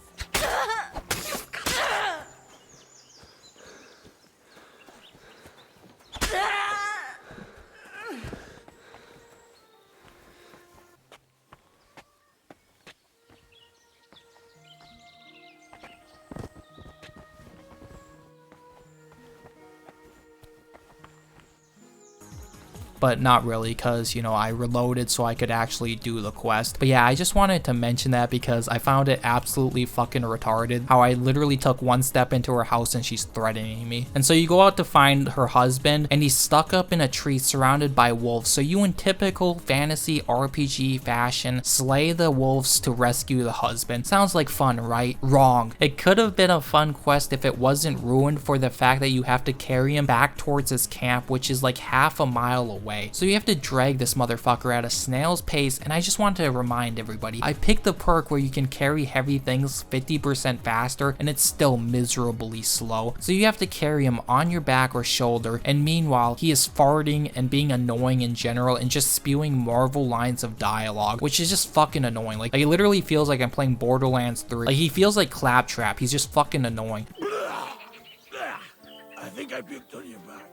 But not really, because, you know, I reloaded so I could actually do the quest. But yeah, I just wanted to mention that because I found it absolutely fucking retarded how I literally took 1 step into her house and she's threatening me. And so you go out to find her husband, and he's stuck up in a tree surrounded by wolves. So you, in typical fantasy RPG fashion, slay the wolves to rescue the husband. Sounds like fun, right? Wrong. It could have been a fun quest if it wasn't ruined for the fact that you have to carry him back towards his camp, which is like half a mile away. So you have to drag this motherfucker at a snail's pace, and I just wanted to remind everybody, I picked the perk where you can carry heavy things 50% faster, and it's still miserably slow. So you have to carry him on your back or shoulder, and meanwhile, he is farting and being annoying in general and just spewing Marvel lines of dialogue, which is just fucking annoying. Like, it literally feels like I'm playing Borderlands 3. Like, he feels like Claptrap. He's just fucking annoying. I think I puked on your back.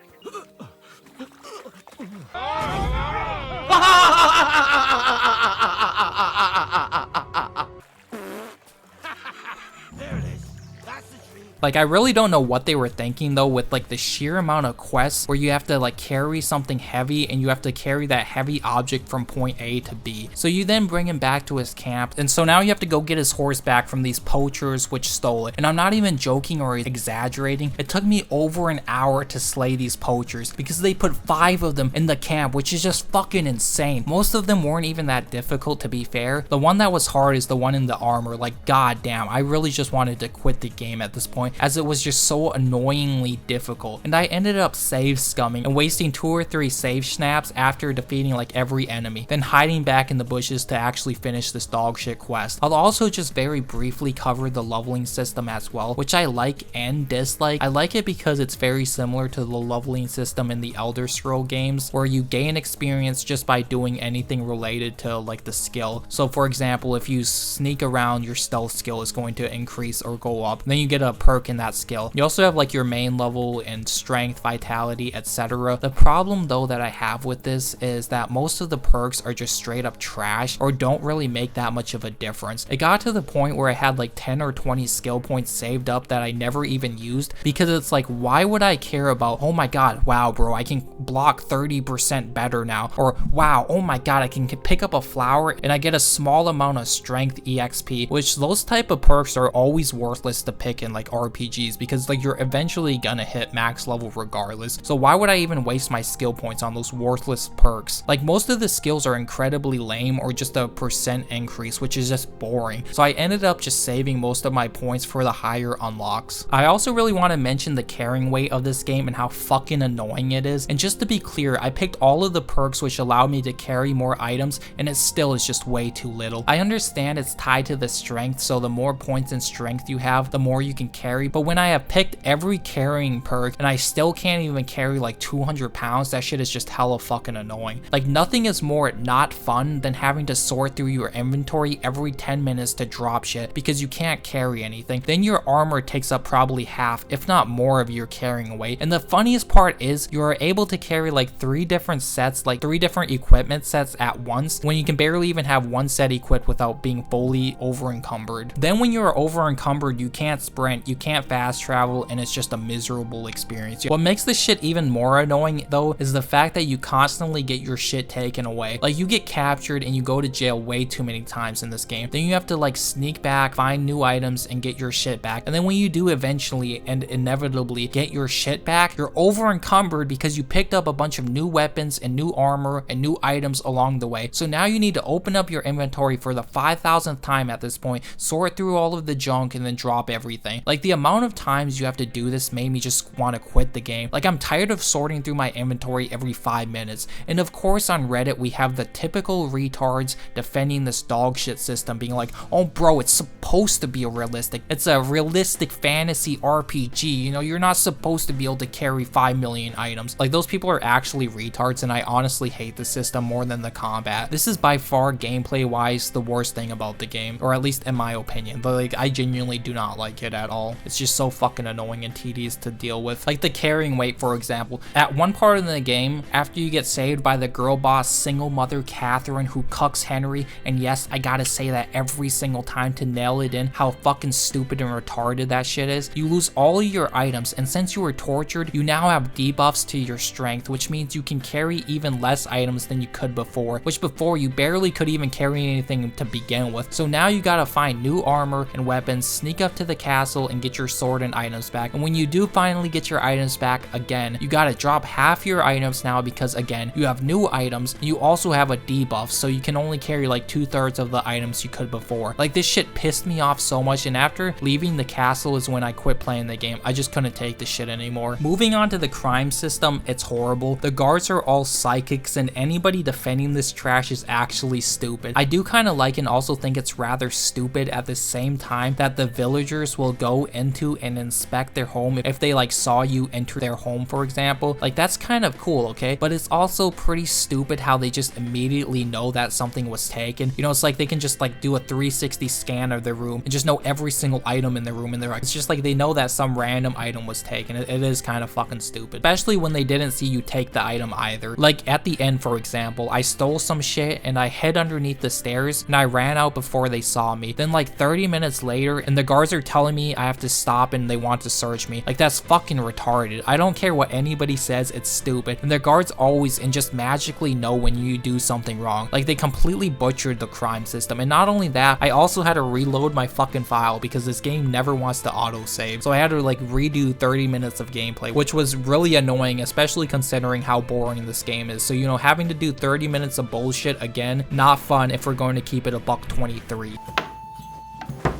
There it is. That's the tree. Like, I really don't know what they were thinking though with like the sheer amount of quests where you have to like carry something heavy and you have to carry that heavy object from point A to B. So you then bring him back to his camp, and so now you have to go get his horse back from these poachers which stole it. And I'm not even joking or exaggerating. It took me over an hour to slay these poachers because they put 5 of them in the camp, which is just fucking insane. Most of them weren't even that difficult, to be fair. The one that was hard is the one in the armor. Like, goddamn, I really just wanted to quit the game at this point. point, as it was just so annoyingly difficult, and I ended up save scumming and wasting 2 or 3 save snaps after defeating like every enemy, then hiding back in the bushes to actually finish this dogshit quest. I'll also just very briefly cover the leveling system as well, which I like and dislike. I like it because it's very similar to the leveling system in the Elder Scrolls games, where you gain experience just by doing anything related to like the skill. So for example, if you sneak around, your stealth skill is going to increase or go up, then you get a perk in that skill. You also have like your main level and strength, vitality, etc. The problem though that I have with this is that most of the perks are just straight up trash or don't really make that much of a difference. It got to the point where I had like 10 or 20 skill points saved up that I never even used, because it's like, why would I care about, oh my god, wow bro, I can block 30% better now, or wow, oh my god, I can pick up a flower and I get a small amount of strength EXP, which those type of perks are always worthless to pick in like RPGs, because like you're eventually gonna hit max level regardless. So why would I even waste my skill points on those worthless perks? Like most of the skills are incredibly lame or just a percent increase, which is just boring. So I ended up just saving most of my points for the higher unlocks. I also really want to mention the carrying weight of this game and how fucking annoying it is. And just to be clear, I picked all of the perks which allow me to carry more items, and it still is just way too little. I understand it's tied to the strength, so the more points in strength you have, the more you can carry, but when I have picked every carrying perk and I still can't even carry like 200 pounds, that shit is just hella fucking annoying. Like nothing is more not fun than having to sort through your inventory every 10 minutes to drop shit because you can't carry anything. Then your armor takes up probably half, if not more, of your carrying weight. And the funniest part is you are able to carry like 3 different sets, like 3 different equipment sets at once, when you can barely even have one set equipped without being fully over encumbered. Then when you are over encumbered, you can't sprint, you can't fast travel, and it's just a miserable experience. What makes this shit even more annoying though is the fact that you constantly get your shit taken away. Like you get captured and you go to jail way too many times in this game. Then you have to like sneak back, find new items, and get your shit back. And then when you do eventually and inevitably get your shit back, you're over encumbered because you picked up a bunch of new weapons and new armor and new items along the way. So now you need to open up your inventory for the 5,000th time at this point, sort through all of the junk, and then drop everything. Like the amount of times you have to do this made me just want to quit the game. Like I'm tired of sorting through my inventory every 5 minutes. And of course on Reddit we have the typical retards defending this dog shit system, being like, oh bro, it's supposed to be it's a realistic fantasy RPG, you know, you're not supposed to be able to carry 5 million items. Like those people are actually retards, and I honestly hate the system more than the combat. This is by far gameplay wise the worst thing about the game, or at least in my opinion. But like I genuinely do not like it at all. It's just so fucking annoying and tedious to deal with. Like the carrying weight, for example. At one part of the game, after you get saved by the girl boss single mother Catherine who cucks Henry, and yes, I gotta say that every single time to nail it in how fucking stupid and retarded that shit is, you lose all of your items, and since you were tortured, you now have debuffs to your strength, which means you can carry even less items than you could before, which before you barely could even carry anything to begin with. So now you gotta find new armor and weapons, sneak up to the castle, and get your sword and items back. And when you do finally get your items back again, you gotta drop half your items now because again, you have new items, and you also have a debuff, so you can only carry like 2/3 of the items you could before. Like this shit pissed me off so much, and after leaving the castle is when I quit playing the game. I just couldn't take the shit anymore. Moving on to the crime system, it's horrible. The guards are all psychics, and anybody defending this trash is actually stupid. I do kind of like and also think it's rather stupid at the same time that the villagers will go into and inspect their home if they like saw you enter their home, for example. Like that's kind of cool, okay? But it's also pretty stupid how they just immediately know that something was taken. You know, it's like they can just like do a 360 scan of their room and just know every single item in their room, and they're like, it's just like they know that some random item was taken. It is kind of fucking stupid, especially when they didn't see you take the item either. Like at the end, for example, I stole some shit and I hid underneath the stairs and I ran out before they saw me. Then like 30 minutes later, and the guards are telling me I have to stop and they want to search me. Like that's fucking retarded. I don't care what anybody says, it's stupid. And the guards always and just magically know when you do something wrong. Like they completely butchered the crime system. And not only that, I also had to reload my fucking file because this game never wants to autosave. So I had to like redo 30 minutes of gameplay, which was really annoying, especially considering how boring this game is. So, you know, having to do 30 minutes of bullshit again, not fun if we're going to keep it $1.23.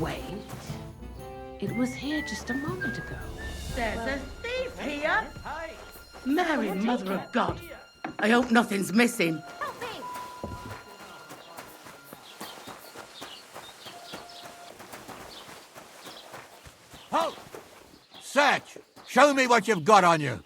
Wait. It was here just a moment ago. There's a thief here. Mary, Mother of God. I hope nothing's missing. Halt! Search! Show me what you've got on you.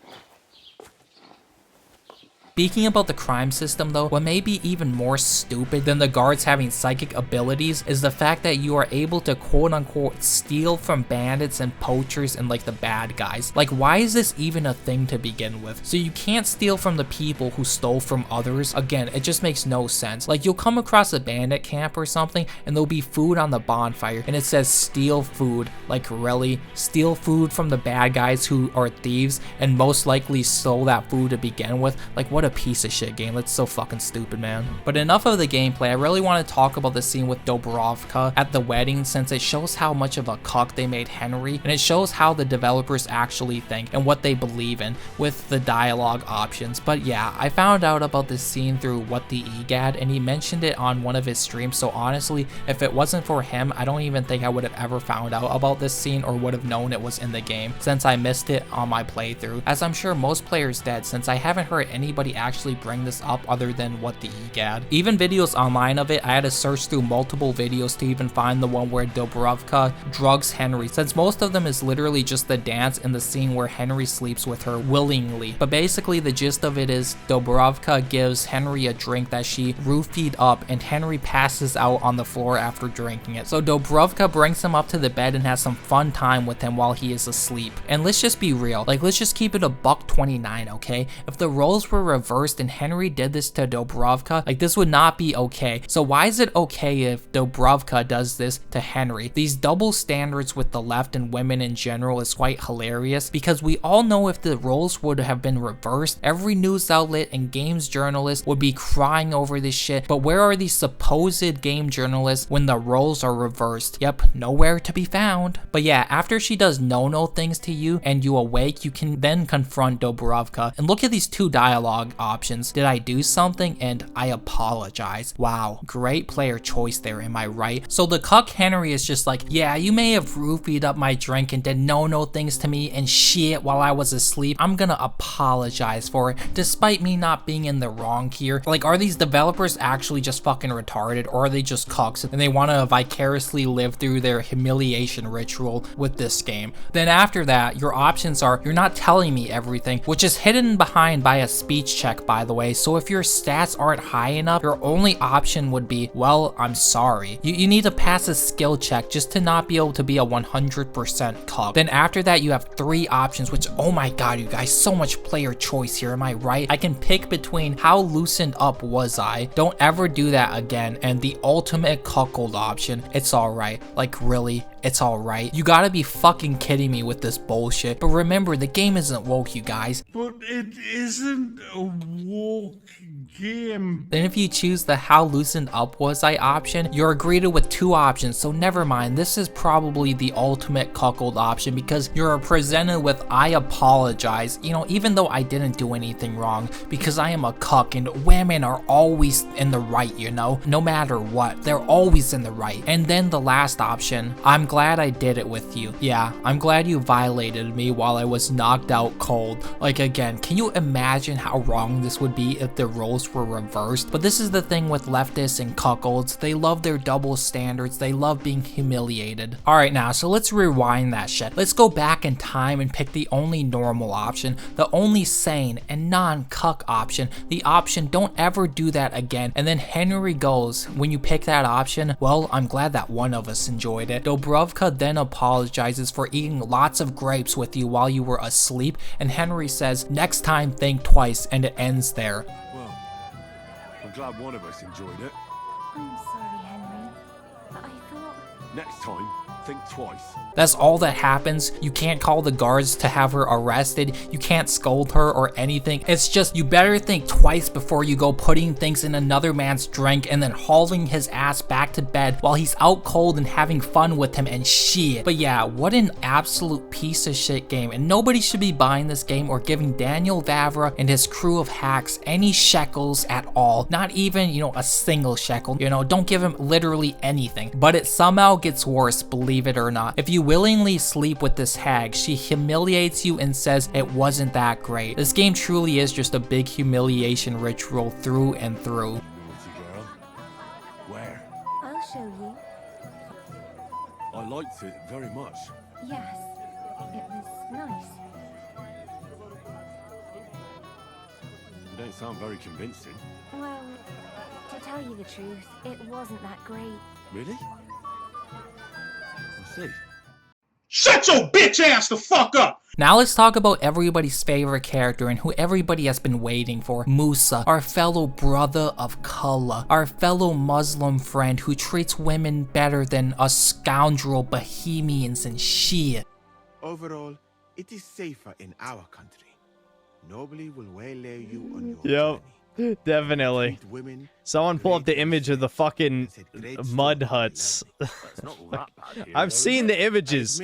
Speaking about the crime system though, what may be even more stupid than the guards having psychic abilities is the fact that you are able to quote unquote steal from bandits and poachers and like the bad guys. Like, why is this even a thing to begin with? So you can't steal from the people who stole from others. Again, it just makes no sense. Like, you'll come across a bandit camp or something and there'll be food on the bonfire and it says steal food. Like, really? Steal food from the bad guys who are thieves and most likely stole that food to begin with? Like, what a piece of shit game. That's so fucking stupid, man. But enough of the gameplay. I really want to talk about the scene with Doubravka at the wedding, since it shows how much of a cuck they made Henry, and it shows how the developers actually think and what they believe in with the dialogue options. But yeah, I found out about this scene through What the Egad, and he mentioned it on one of his streams, so honestly, if it wasn't for him, I don't even think I would have ever found out about this scene or would have known it was in the game, since I missed it on my playthrough, as I'm sure most players did, since I haven't heard anybody actually bring this up other than What the Egad. Even videos online of it, I had to search through multiple videos to even find the one where Doubravka drugs Henry, since most of them is literally just the dance and the scene where Henry sleeps with her willingly. But basically the gist of it is Doubravka gives Henry a drink that she roofied up and Henry passes out on the floor after drinking it. So Doubravka brings him up to the bed and has some fun time with him while he is asleep. And let's just be real, like, let's just keep it a $1.29, okay? If the roles were reversed and Henry did this to Doubravka, like, this would not be okay. So why is it okay if Doubravka does this to Henry? These double standards with the left and women in general is quite hilarious, because we all know if the roles would have been reversed, every news outlet and games journalist would be crying over this shit. But where are these supposed game journalists when the roles are reversed? Yep, nowhere to be found. But yeah, after she does no things to you and you awake, you can then confront Doubravka. And look at these two dialogue options. Did I do something? And I apologize. Wow, great player choice there, am I right? So the cuck Henry is just like, yeah, you may have roofied up my drink and did no things to me and shit while I was asleep. I'm gonna apologize for it, despite me not being in the wrong here. Like, are these developers actually just fucking retarded, or are they just cucks and they want to vicariously live through their humiliation ritual with this game? Then after that, your options are, you're not telling me everything, which is hidden behind by a speech check, by the way. So if your stats aren't high enough, your only option would be, well, I'm sorry. You need to pass a skill check just to not be able to be a 100% cuck. Then after that, you have 3 options, which, oh my god, you guys, so much player choice here, am I right? I can pick between how loosened up was I, don't ever do that again, and the ultimate cuckold option, it's alright. Like, really? It's alright? You gotta be fucking kidding me with this bullshit. But remember, the game isn't woke, you guys. But it isn't a woke game. Then if you choose the how loosened up was I option, you're greeted with 2 options, so never mind. This is probably the ultimate cuckold option, because you're presented with I apologize, you know, even though I didn't do anything wrong, because I am a cuck and women are always in the right, you know, no matter what, they're always in the right. And then the last option, I'm glad I did it with you. Yeah, I'm glad you violated me while I was knocked out cold. Like, again, can you imagine how wrong this would be if the roles were reversed? But this is the thing with leftists and cuckolds, they love their double standards, they love being humiliated. Alright, now, so let's rewind that shit. Let's go back in time and pick the only normal option, the only sane and non-cuck option, the option don't ever do that again. And then Henry goes, when you pick that option, well, I'm glad that one of us enjoyed it. Doubravka then apologizes for eating lots of grapes with you while you were asleep, and Henry says, next time think twice, and it ends there. Well, I'm glad one of us enjoyed it. I'm sorry, Henry, but I thought... Next time, think twice. That's all that happens. You can't call the guards to have her arrested. You can't scold her or anything. It's just, you better think twice before you go putting things in another man's drink and then hauling his ass back to bed while he's out cold and having fun with him and shit. But yeah, what an absolute piece of shit game. And nobody should be buying this game or giving Daniel Vavra and his crew of hacks any shekels at all. Not even, you know, a single shekel. You know, don't give him literally anything. But it somehow gets worse, believe it or not. If you willingly sleep with this hag, she humiliates you and says it wasn't that great. This game truly is just a big humiliation ritual through and through. Naughty girl. Where? I'll show you. I liked it very much. Yes, it was nice. You don't sound very convincing. Well, to tell you the truth, it wasn't that great. Really? I see. Shut your bitch ass the fuck up! Now let's talk about everybody's favorite character and who everybody has been waiting for, Musa, our fellow brother of color, our fellow Muslim friend who treats women better than us scoundrel bohemians and shiee. Overall, it is safer in our country. Nobody will waylay you on your Yep, definitely. Someone pull up the image of the fucking mud huts. I've seen the images.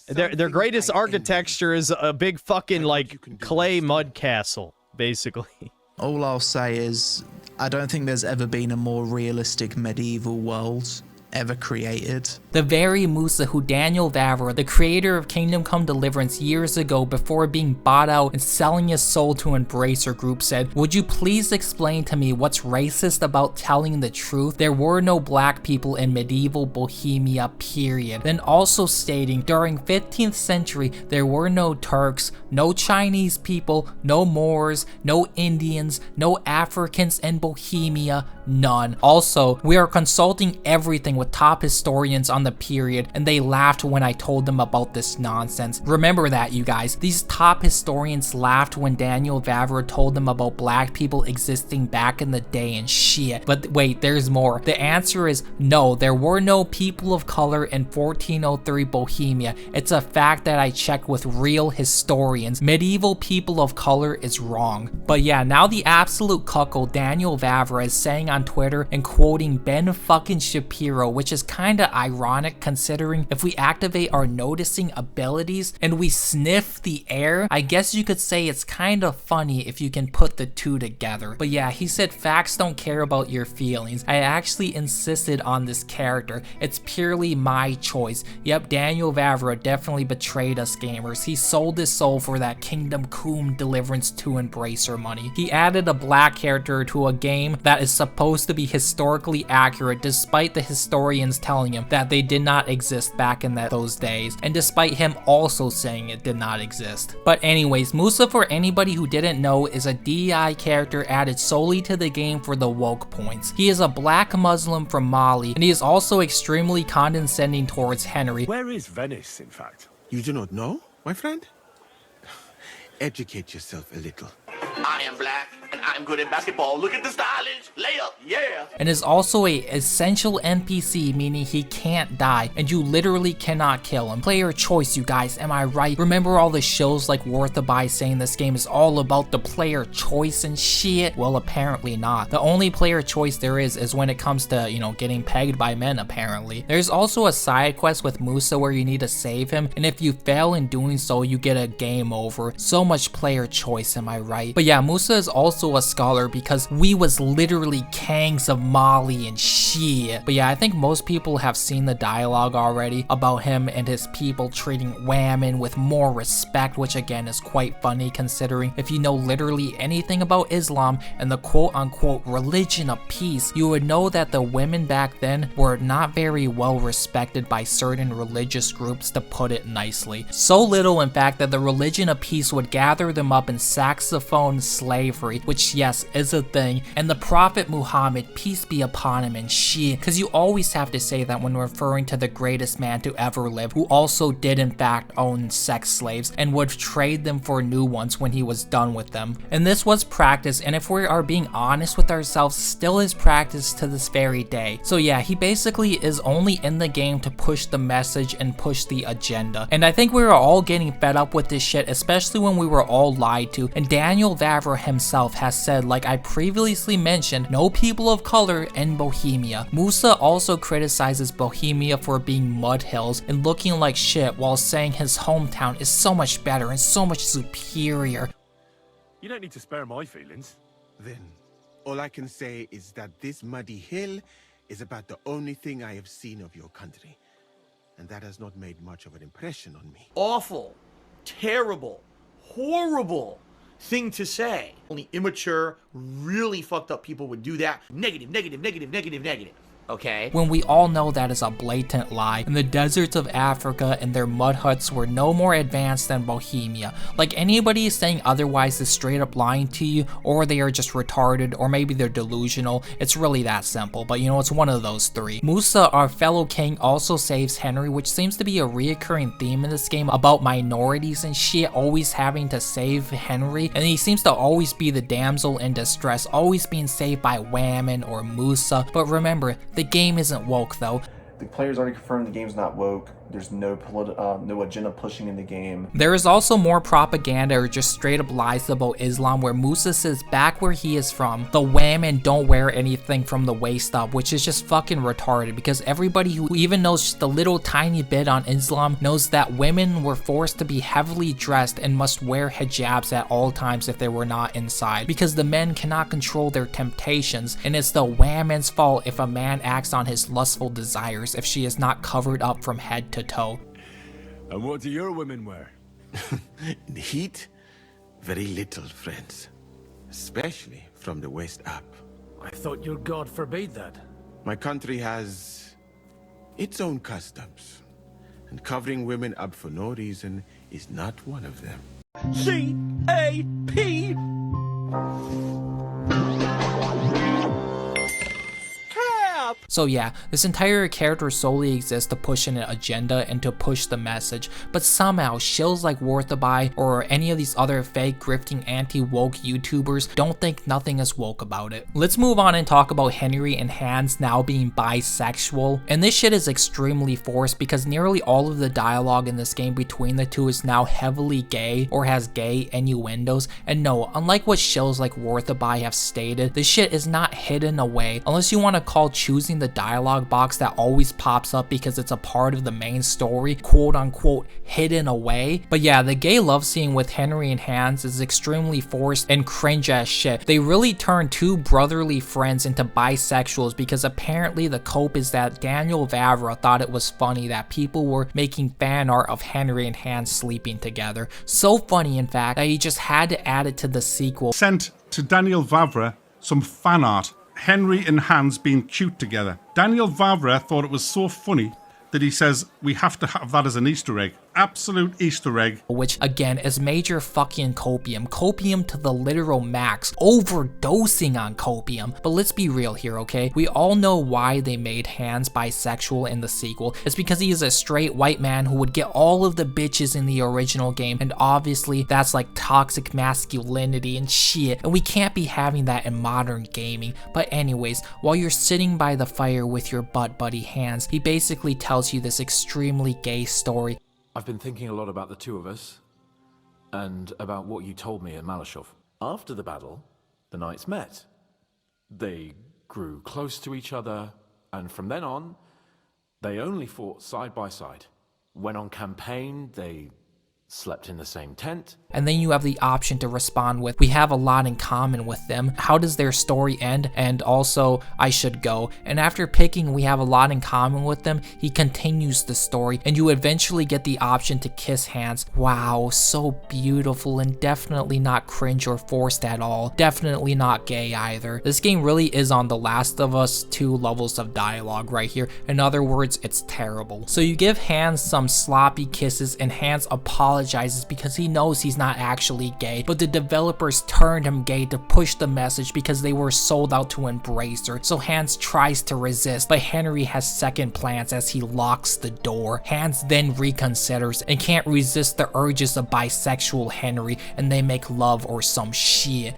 Their greatest architecture is a big fucking like clay mud castle, basically. All I'll say is, I don't think there's ever been a more realistic medieval world ever created. The very Musa who Daniel Vavra, the creator of Kingdom Come Deliverance years ago before being bought out and selling his soul to Embracer Group, said, "Would you please explain to me what's racist about telling the truth? There were no black people in medieval Bohemia, period." Then also stating, during 15th century, there were no Turks, no Chinese people, no Moors, no Indians, no Africans in Bohemia, none. Also, we are consulting everything with top historians on the period, and they laughed when I told them about this nonsense. Remember that, you guys. These top historians laughed when Daniel Vavra told them about black people existing back in the day and shit. But wait, there's more. The answer is no, there were no people of color in 1403 Bohemia. It's a fact that I checked with real historians. Medieval people of color is wrong. But yeah, now the absolute cuckold Daniel Vavra is saying on Twitter and quoting Ben fucking Shapiro, which is kinda ironic considering if we activate our noticing abilities and we sniff the air, I guess you could say it's kinda funny if you can put the two together. But yeah, he said facts don't care about your feelings. I actually insisted on this character. It's purely my choice. Yep, Daniel Vavra definitely betrayed us gamers. He sold his soul for that Kingdom Come Deliverance 2 Embracer money. He added a black character to a game that is supposed to be historically accurate despite the historians telling him that they did not exist back in those days, and despite him also saying it did not exist. But anyways, Musa, for anybody who didn't know, is a DEI character added solely to the game for the woke points. He is a black Muslim from Mali, and he is also extremely condescending towards Henry. Where is Venice, in fact? You do not know, my friend? Educate yourself a little. I am black, and I'm good at basketball. Look at the stylish layup, yeah. And is also a essential NPC, meaning he can't die, and you literally cannot kill him. Player choice, you guys, am I right? Remember all the shows like Worth a Buy saying this game is all about the player choice and shit? Well, apparently not. The only player choice there is when it comes to, you know, getting pegged by men, apparently. There's also a side quest with Musa where you need to save him, and if you fail in doing so, you get a game over. So much player choice, am I right? But yeah, Musa is also a scholar because we was literally Kangs of Mali and shit. But yeah, I think most people have seen the dialogue already about him and his people treating women with more respect, which again is quite funny considering if you know literally anything about Islam and the quote-unquote religion of peace, you would know that the women back then were not very well respected by certain religious groups, to put it nicely. So little, in fact, that the religion of peace would gather them up in saxophone slavery, which yes, is a thing, and the Prophet Muhammad, peace be upon him, and shit, because you always have to say that when referring to the greatest man to ever live, who also did in fact own sex slaves and would trade them for new ones when he was done with them. And this was practice, and if we are being honest with ourselves, still is practice to this very day. So yeah, he basically is only in the game to push the message and push the agenda. And I think we were all getting fed up with this shit, especially when we were all lied to, and Daniel Vavra himself has said, like I previously mentioned, no people of color in Bohemia. Musa also criticizes Bohemia for being mud hills and looking like shit while saying his hometown is so much better and so much superior. You don't need to spare my feelings. Then, all I can say is that this muddy hill is about the only thing I have seen of your country, and that has not made much of an impression on me. Awful, terrible, horrible thing to say. Only immature, really fucked up people would do that. Negative, negative, negative, negative, negative. Okay. When we all know that is a blatant lie, and the deserts of Africa and their mud huts were no more advanced than Bohemia. Like, anybody saying otherwise is straight up lying to you, or they are just retarded, or maybe they're delusional. It's really that simple, but you know, it's one of those three. Musa, our fellow king, also saves Henry, which seems to be a reoccurring theme in this game about minorities and shit always having to save Henry, and he seems to always be the damsel in distress, always being saved by Women or Musa. But remember, the game isn't woke though. The players already confirmed the game's not woke. There's no no agenda pushing in the game. There is also more propaganda or just straight up lies about Islam, where Musa says back where he is from, the women don't wear anything from the waist up, which is just fucking retarded, because everybody who even knows just a little tiny bit on Islam knows that women were forced to be heavily dressed and must wear hijabs at all times if they were not inside, because the men cannot control their temptations, and it's the woman's fault if a man acts on his lustful desires if she is not covered up from head to toe. And what do your women wear? In the heat, very little, friends. Especially from the waist up. I thought your god forbade that. My country has its own customs. And covering women up for no reason is not one of them. C-A-P! So yeah, this entire character solely exists to push an agenda and to push the message, but somehow shills like Worthaby or any of these other fake grifting anti-woke YouTubers don't think nothing is woke about it. Let's move on and talk about Henry and Hans now being bisexual, and this shit is extremely forced because nearly all of the dialogue in this game between the two is now heavily gay or has gay innuendos, and no, unlike what shills like Worthaby have stated, this shit is not hidden away, unless you want to call choosing the dialogue box that always pops up because it's a part of the main story, quote unquote, hidden away. But yeah, the gay love scene with Henry and Hans is extremely forced and cringe as shit. They really turned two brotherly friends into bisexuals because apparently the cope is that Daniel Vavra thought it was funny that people were making fan art of Henry and Hans sleeping together. So funny, in fact, that he just had to add it to the sequel. Sent to Daniel Vavra some fan art. Henry and Hans being cute together. Daniel Vavra thought it was so funny that he says we have to have that as an Easter egg. Absolute Easter egg. Which again is major fucking copium. Copium to the literal max. Overdosing on copium. But let's be real here, okay? We all know why they made Hans bisexual in the sequel. It's because he is a straight white man who would get all of the bitches in the original game, and obviously that's like toxic masculinity and shit, and we can't be having that in modern gaming. But anyways, while you're sitting by the fire with your butt buddy Hans, he basically tells you this extremely gay story. I've been thinking a lot about the two of us, and about what you told me at Malashov. After the battle, the knights met. They grew close to each other, and from then on, they only fought side by side. When on campaign, they slept in the same tent. And then you have the option to respond with, we have a lot in common with them. How does their story end? And also, I should go. And after picking we have a lot in common with them, he continues the story, and you eventually get the option to kiss Hans. Wow, so beautiful, and definitely not cringe or forced at all. Definitely not gay either. This game really is on The Last of Us 2 levels of dialogue right here. In other words, it's terrible. So you give Hans some sloppy kisses, and Hans apologizes because he knows he's not actually gay, but the developers turned him gay to push the message because they were sold out to embrace her. So Hans tries to resist, but Henry has second plans as he locks the door. Hans then reconsiders and can't resist the urges of bisexual Henry, and they make love or some shit.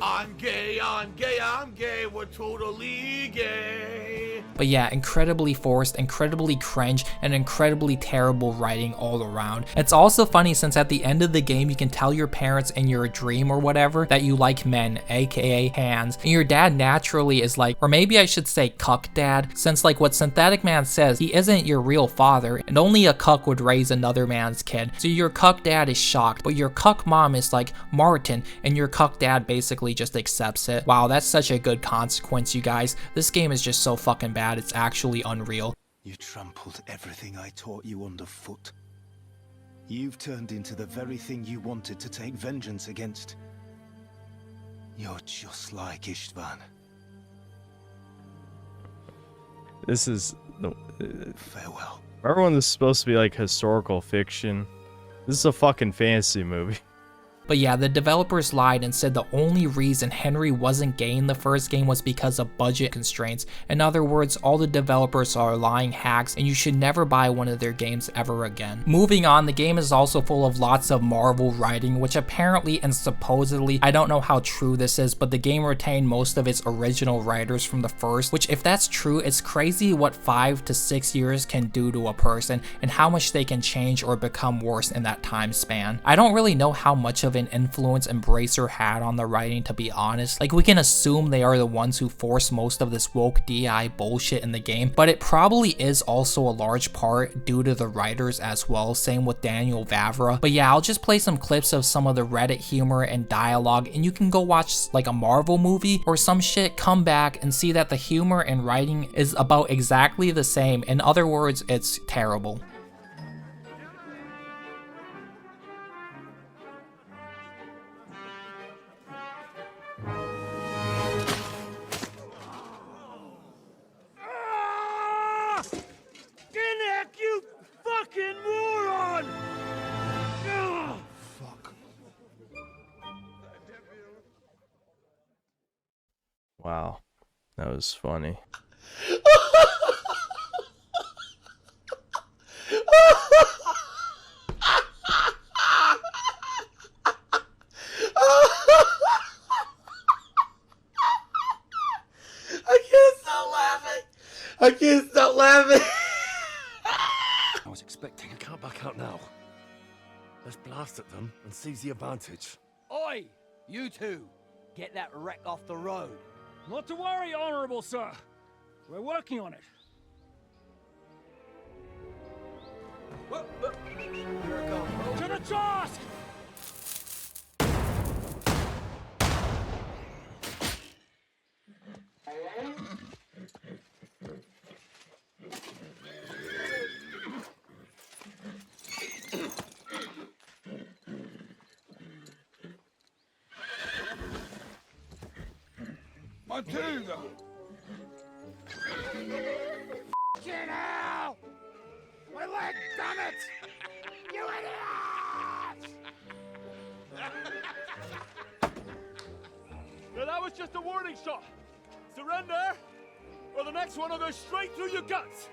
I'm gay, I'm gay, I'm gay, we're totally gay. But yeah, incredibly forced, incredibly cringe, and incredibly terrible writing all around. It's also funny since at the end of the game you can tell your parents in your dream or whatever that you like men, aka hands, and your dad naturally is like, or maybe I should say cuck dad, since like what syntheticman says, he isn't your real father, and only a cuck would raise another man's kid. So your cuck dad is shocked, but your cuck mom is like, Martin, and your cuck dad basically just accepts it. Wow, that's such a good consequence, you guys. This game is just so fucking bad, it's actually unreal. You trampled everything I taught you underfoot. You've turned into the very thing you wanted to take vengeance against. You're just like Istvan. This is no. Farewell. Remember when this is supposed to be like historical fiction? This is a fucking fantasy movie. But yeah, the developers lied and said the only reason Henry wasn't gay in the first game was because of budget constraints. In other words, all the developers are lying hacks and you should never buy one of their games ever again. Moving on, the game is also full of lots of Marvel writing, which apparently and supposedly, I don't know how true this is, but the game retained most of its original writers from the first, which if that's true, it's crazy what 5 to 6 years can do to a person and how much they can change or become worse in that time span. I don't really know how much of an influence Embracer had on the writing, to be honest. Like, we can assume they are the ones who forced most of this woke DI bullshit in the game, but it probably is also a large part due to the writers as well, same with Daniel Vavra. But yeah, I'll just play some clips of some of the Reddit humor and dialogue, and you can go watch like a Marvel movie or some shit, come back and see that the humor and writing is about exactly the same. In other words, it's terrible. Fucking moron! Ugh. Fuck. Wow, that was funny. I can't stop laughing. I can't stop laughing. I was expecting. I can't back out now. Let's blast at them and seize the advantage. Oi! You two! Get that wreck off the road. Not to worry, Honorable Sir. We're working on it. To the task! Matilda! Get out! My leg, damn it! You idiot! Now that was just a warning shot. Surrender, or the next one will go straight through your guts.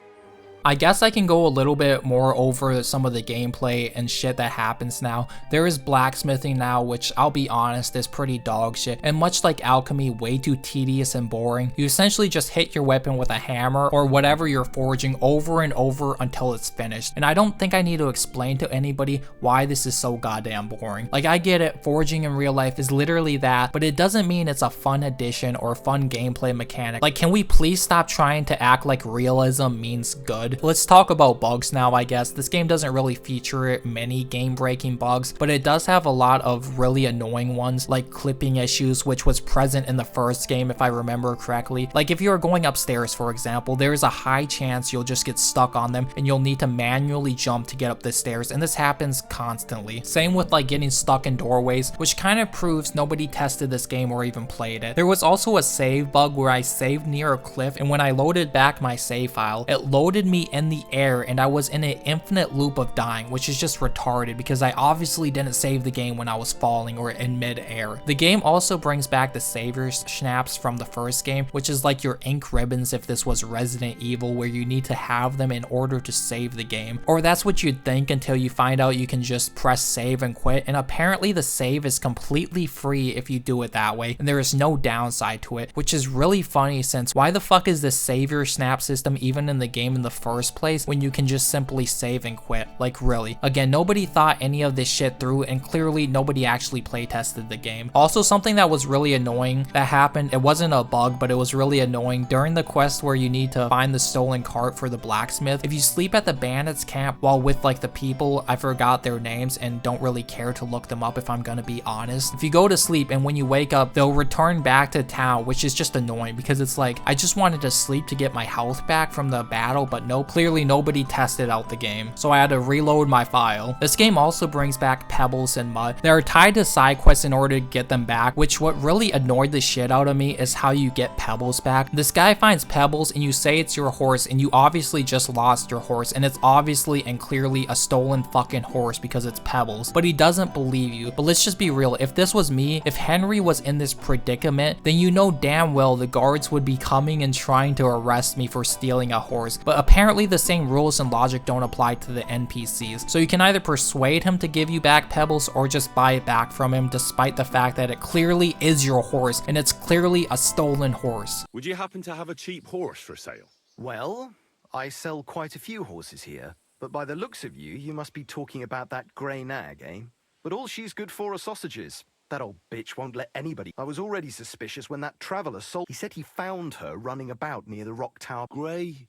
I guess I can go a little bit more over some of the gameplay and shit that happens now. There is blacksmithing now, which I'll be honest is pretty dog shit, and much like alchemy, way too tedious and boring. You essentially just hit your weapon with a hammer or whatever you're forging over and over until it's finished. And I don't think I need to explain to anybody why this is so goddamn boring. Like, I get it, forging in real life is literally that, but it doesn't mean it's a fun addition or fun gameplay mechanic. Like, can we please stop trying to act like realism means good? Let's talk about bugs now, I guess. This game doesn't really feature many game-breaking bugs, but it does have a lot of really annoying ones, like clipping issues, which was present in the first game if I remember correctly. Like, if you are going upstairs, for example, there is a high chance you'll just get stuck on them and you'll need to manually jump to get up the stairs, and this happens constantly. Same with like getting stuck in doorways, which kind of proves nobody tested this game or even played it. There was also a save bug where I saved near a cliff, and when I loaded back my save file, it loaded me me in the air and I was in an infinite loop of dying, which is just retarded because I obviously didn't save the game when I was falling or in mid-air. The game also brings back the savior snaps from the first game, which is like your ink ribbons if this was Resident Evil, where you need to have them in order to save the game. Or that's what you'd think until you find out you can just press save and quit, and apparently the save is completely free if you do it that way, and there is no downside to it, which is really funny since why the fuck is this savior snap system even in the game in the first place when you can just simply save and quit? Like really. Again, nobody thought any of this shit through, and clearly nobody actually play tested the game. Also, something that was really annoying that happened, it wasn't a bug, but it was really annoying during the quest where you need to find the stolen cart for the blacksmith. If you sleep at the bandits camp while with like the people, I forgot their names and don't really care to look them up if I'm gonna be honest. If you go to sleep and when you wake up, they'll return back to town, which is just annoying because it's like, I just wanted to sleep to get my health back from the battle, but no, clearly nobody tested out the game. So I had to reload my file. This game also brings back pebbles and mud. They are tied to side quests in order to get them back, which what really annoyed the shit out of me is how you get pebbles back. This guy finds pebbles and you say it's your horse, and you obviously just lost your horse, and it's obviously and clearly a stolen fucking horse because it's pebbles, but he doesn't believe you. But let's just be real, if this was me, if Henry was in this predicament, then you know damn well the guards would be coming and trying to arrest me for stealing a horse. But apparently the same rules and logic don't apply to the NPCs, so you can either persuade him to give you back pebbles or just buy it back from him, despite the fact that it clearly is your horse and it's clearly a stolen horse. Would you happen to have a cheap horse for sale? Well, I sell quite a few horses here, but by the looks of you, you must be talking about that grey nag, eh? But all she's good for are sausages. That old bitch won't let anybody. I was already suspicious when that traveller sold. He said he found her running about near the rock tower. Grey,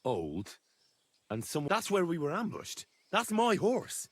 old, and someone. That's where we were ambushed. That's my horse.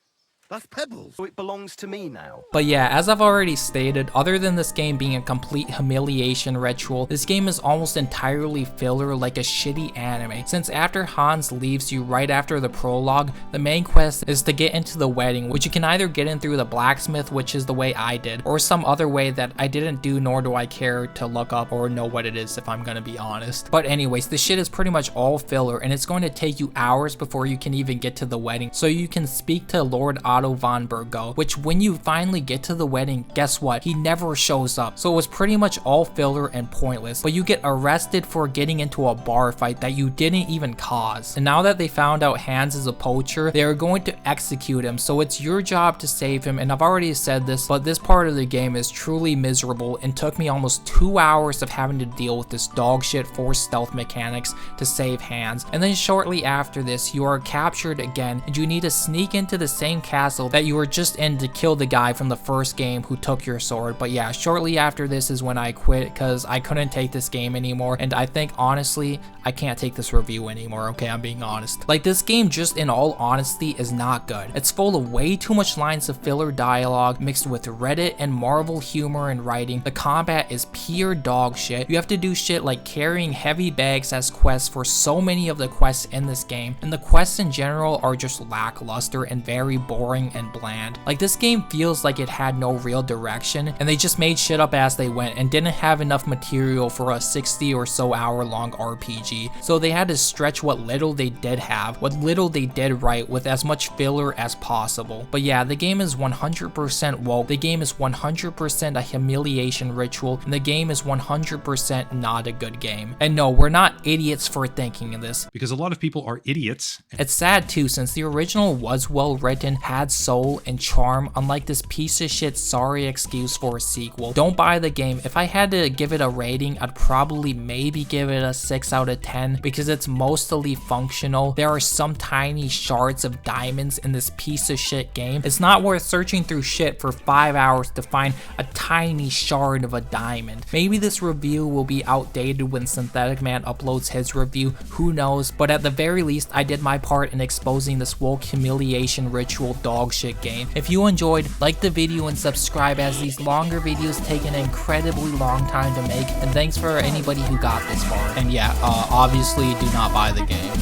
That's Pebbles. So it belongs to me now. But yeah, as I've already stated, other than this game being a complete humiliation ritual, this game is almost entirely filler like a shitty anime. Since after Hans leaves you right after the prologue, the main quest is to get into the wedding, which you can either get in through the blacksmith, which is the way I did, or some other way that I didn't do nor do I care to look up or know what it is if I'm gonna be honest. But anyways, this shit is pretty much all filler, and it's going to take you hours before you can even get to the wedding, so you can speak to Lord Otto von Burgo, which when you finally get to the wedding, guess what? He never shows up. So it was pretty much all filler and pointless, but you get arrested for getting into a bar fight that you didn't even cause. And now that they found out Hans is a poacher, they are going to execute him, so it's your job to save him. And I've already said this, but this part of the game is truly miserable and took me almost 2 hours of having to deal with this dog shit forced stealth mechanics to save Hans. And then shortly after this, you are captured again and you need to sneak into the same castle that you were just in to kill the guy from the first game who took your sword. But yeah, shortly after this is when I quit because I couldn't take this game anymore, and I think honestly I can't take this review anymore. Okay, I'm being honest. Like, this game, just in all honesty, is not good. It's full of way too much lines of filler dialogue mixed with Reddit and Marvel humor and writing. The combat is pure dog shit. You have to do shit like carrying heavy bags as quests for so many of the quests in this game, and the quests in general are just lackluster and very boring and bland. Like, this game feels like it had no real direction and they just made shit up as they went and didn't have enough material for a 60 or so hour long RPG, so they had to stretch what little they did have, what little they did right, with as much filler as possible. But yeah, the game is 100% woke, the game is 100% a humiliation ritual, and the game is 100% not a good game. And no, we're not idiots for thinking of this, because a lot of people are idiots. It's sad too, since the original was well written, had soul and charm, unlike this piece of shit sorry excuse for a sequel. Don't buy the game. If I had to give it a rating, I'd probably maybe give it a 6 out of 10 because it's mostly functional. There are some tiny shards of diamonds in this piece of shit game. It's not worth searching through shit for 5 hours to find a tiny shard of a diamond. Maybe this review will be outdated when syntheticman uploads his review, who knows, but at the very least I did my part in exposing this woke humiliation ritual dog shit game. If you enjoyed, like the video and subscribe, as these longer videos take an incredibly long time to make, and thanks for anybody who got this far. And yeah, obviously do not buy the game.